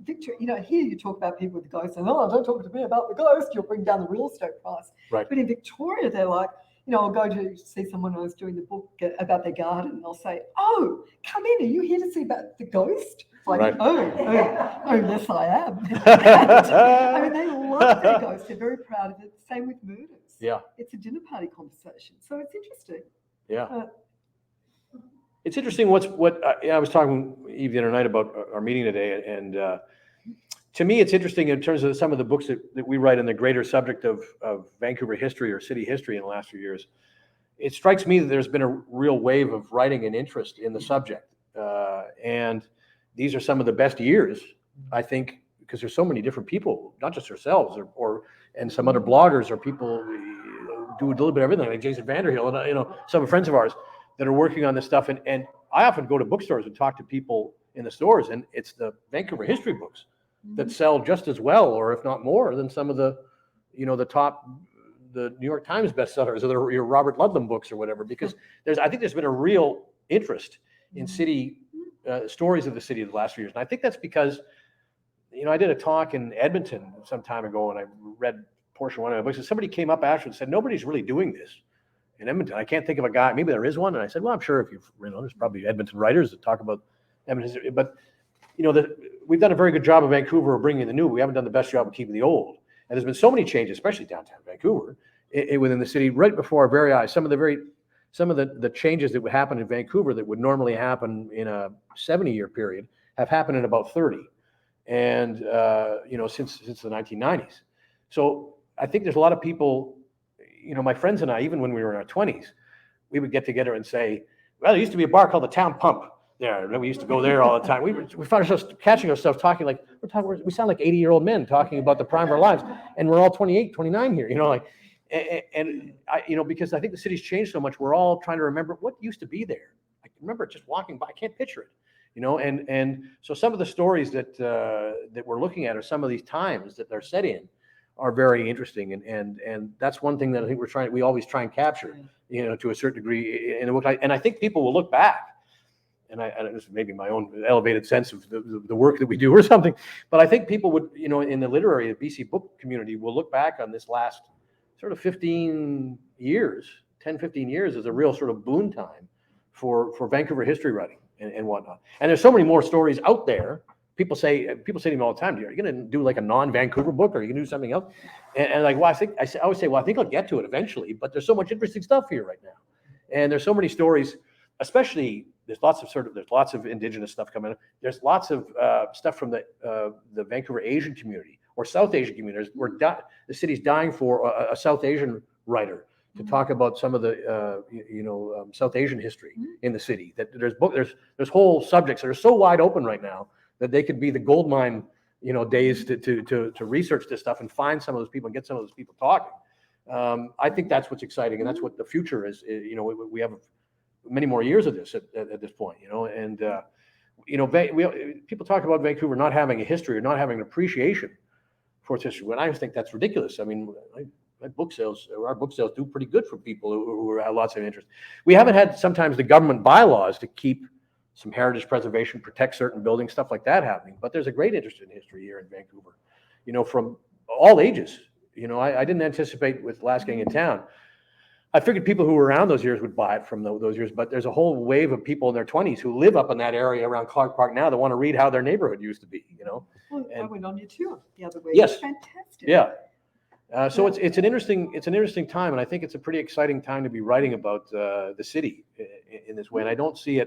Victoria, here you talk about people with ghosts and, don't talk to me about the ghost, you'll bring down the real estate price. Right. But in Victoria, they're like, I'll go to see someone who was doing the book about their garden and they'll say, oh, come in, are you here to see about the ghost? Like, Right. oh, yes, I am. And, they love their ghosts. They're very proud of it. Same with murders. Yeah. It's a dinner party conversation. So it's interesting. Yeah. It's interesting I was talking Eve the other night about our meeting today, and to me, it's interesting in terms of some of the books that we write in the greater subject of Vancouver history or city history in the last few years. It strikes me that there's been a real wave of writing and interest in the subject. And these are some of the best years, I think, because there's so many different people, not just ourselves and some other bloggers or people who do a little bit of everything, like Jason Vanderhill and, some friends of ours that are working on this stuff. And I often go to bookstores and talk to people in the stores, and it's the Vancouver history books that sell just as well, or if not more, than some of the New York Times bestsellers or your Robert Ludlum books or whatever, because I think there's been a real interest in city stories of the city the last few years. And I think that's because, I did a talk in Edmonton some time ago and I read a portion of one of my books, and somebody came up after and said, nobody's really doing this in Edmonton. I can't think of a guy, maybe there is one. And I said, well, I'm sure there's probably Edmonton writers that talk about Edmonton, but we've done a very good job of Vancouver of bringing the new. We haven't done the best job of keeping the old. And there's been so many changes, especially downtown Vancouver, within the city, right before our very eyes. Some of the changes that would happen in Vancouver that would normally happen in a 70-year period have happened in about 30, and since the 1990s. So I think there's a lot of people. My friends and I, even when we were in our 20s, we would get together and say, well, there used to be a bar called the Town Pump there. We used to go there all the time. We found ourselves catching ourselves talking like we sound like 80-year-old men talking about the prime of our lives, and we're all 28, 29 here. And I, because I think the city's changed so much, we're all trying to remember what used to be there. I can remember just walking by. I can't picture it, and so some of the stories that we're looking at, or some of these times that they're set in, are very interesting, and that's one thing that I think we always try and capture, to a certain degree in a book. And I think people will look back and this is maybe my own elevated sense of the work that we do or something, but I think people would, in the literary BC book community will look back on this last sort of 10, 15 years as a real sort of boon time for Vancouver history writing and whatnot. And there's so many more stories out there. People say to me all the time, "Are you going to do like a non-Vancouver book, or are you going to do something else?" And like, well, I always say, well, I think I'll get to it eventually. But there's so much interesting stuff here right now, and there's so many stories. Especially, there's lots of Indigenous stuff coming. There's lots of stuff from the Vancouver Asian community or South Asian communities. The city's dying for a South Asian writer to talk about some of the South Asian history in the city. That there's whole subjects that are so wide open right now that they could be the gold mine, days to research this stuff and find some of those people and get some of those people talking. I think that's what's exciting, and that's what the future is. We have many more years of this at this point, and people talk about Vancouver not having a history or not having an appreciation for its history. And I think that's ridiculous. I mean, our book sales do pretty good for people who have lots of interest. We haven't had sometimes the government bylaws to keep some heritage preservation, protect certain buildings, stuff like that happening. But there's a great interest in history here in Vancouver, from all ages. I didn't anticipate with Last Gang in Town. I figured people who were around those years would buy it from those years, but there's a whole wave of people in their 20s who live up in that area around Clark Park now that want to read how their neighborhood used to be, Well, I went on your tour the other week. Yes. It's fantastic. Yeah. So it's an interesting time, and I think it's a pretty exciting time to be writing about the city in this way. And I don't see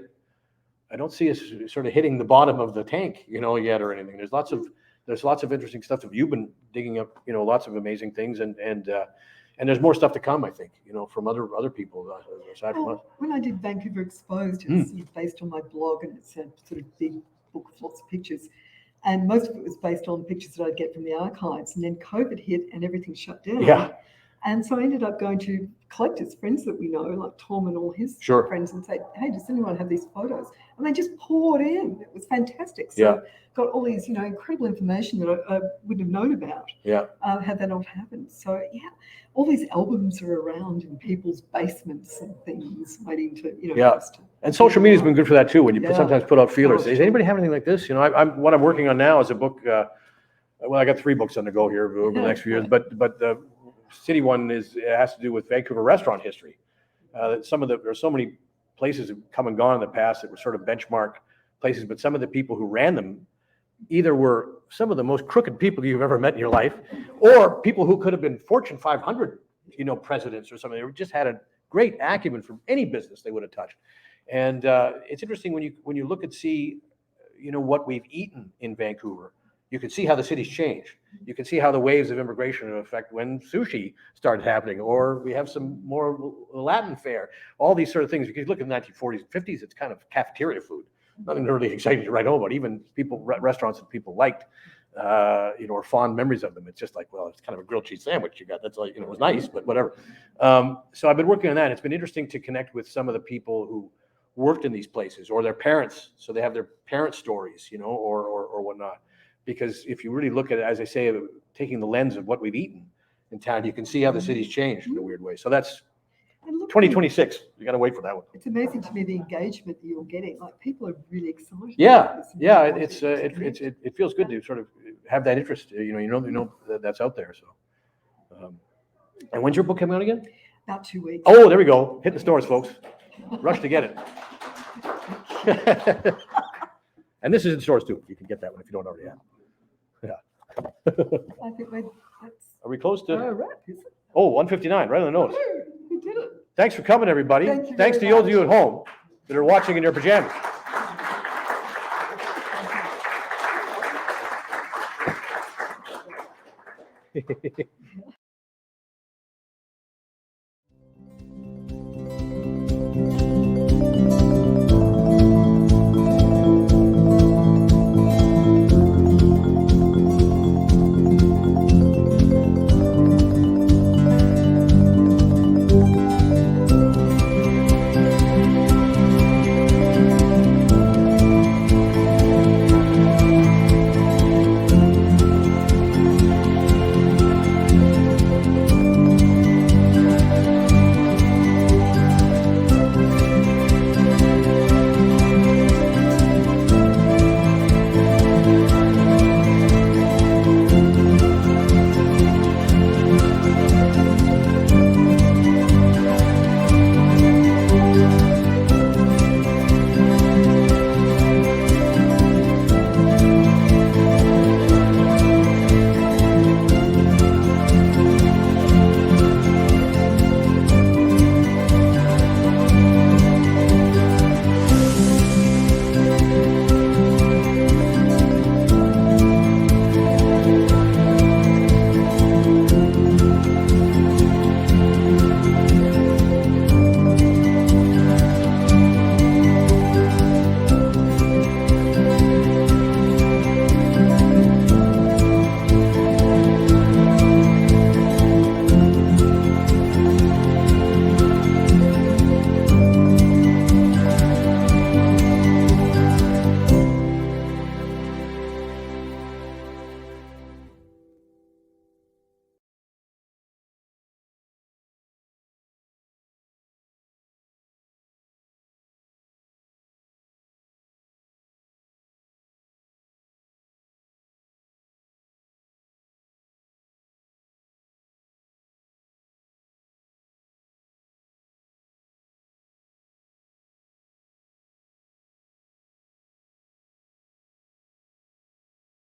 us sort of hitting the bottom of the tank, yet or anything. There's lots of interesting stuff that you've been digging up, lots of amazing things, and there's more stuff to come, I think, from other people aside from us. When I did Vancouver Exposed, it's based on my blog, and it's a sort of big book with lots of pictures. And most of it was based on pictures that I'd get from the archives. And then COVID hit and everything shut down. Yeah. And so I ended up going to collectors, friends that we know, like Tom and all his Sure. friends, and say, "Hey, does anyone have these photos?" And they just poured in. It was fantastic. So Yeah. got all these, incredible information that I wouldn't have known about Yeah. had that not happened. So yeah, all these albums are around in people's basements and things, waiting to, Yeah. us to- And social media's been good for that too. When you Yeah. sometimes put out feelers, Oh, does anybody have anything like this? What I'm working on now is a book. I got 3 books on the go here over the next few years, but the city one has to do with Vancouver restaurant history. There's so many places that have come and gone in the past that were sort of benchmark places, but some of the people who ran them either were some of the most crooked people you've ever met in your life, or people who could have been Fortune 500, presidents or something. They just had a great acumen from any business they would have touched. And it's interesting when you look and see, what we've eaten in Vancouver. You can see how the city's changed. You can see how the waves of immigration affect when sushi started happening, or we have some more Latin fare. All these sort of things. If you look at the 1940s and 50s, it's kind of cafeteria food. Nothing really exciting to write home about. Even restaurants that people liked, or fond memories of them. It's just like, well, it's kind of a grilled cheese sandwich you got. That's like, it was nice, but whatever. So I've been working on that. It's been interesting to connect with some of the people who worked in these places, or their parents. So they have their parents' stories, or whatnot. Because if you really look at it, as I say, taking the lens of what we've eaten in town, you can see how the city's changed in a weird way. So that's And look, 2026. You got to wait for that one. It's amazing to me the engagement that you're getting. Like, people are really excited. Yeah, about this and yeah. really want It feels good to sort of have that interest. You know that's out there. So, and when's your book coming out again? About 2 weeks. Oh, there we go. Hitting the stores, folks. Rush to get it. And this is in stores too. You can get that one if you don't already have. I think that's Are we close to? right, is it? Oh, 159, right on the nose. We did it. Thanks for coming, everybody. Thank you Thanks to very those of much. you at home that are watching in your pajamas.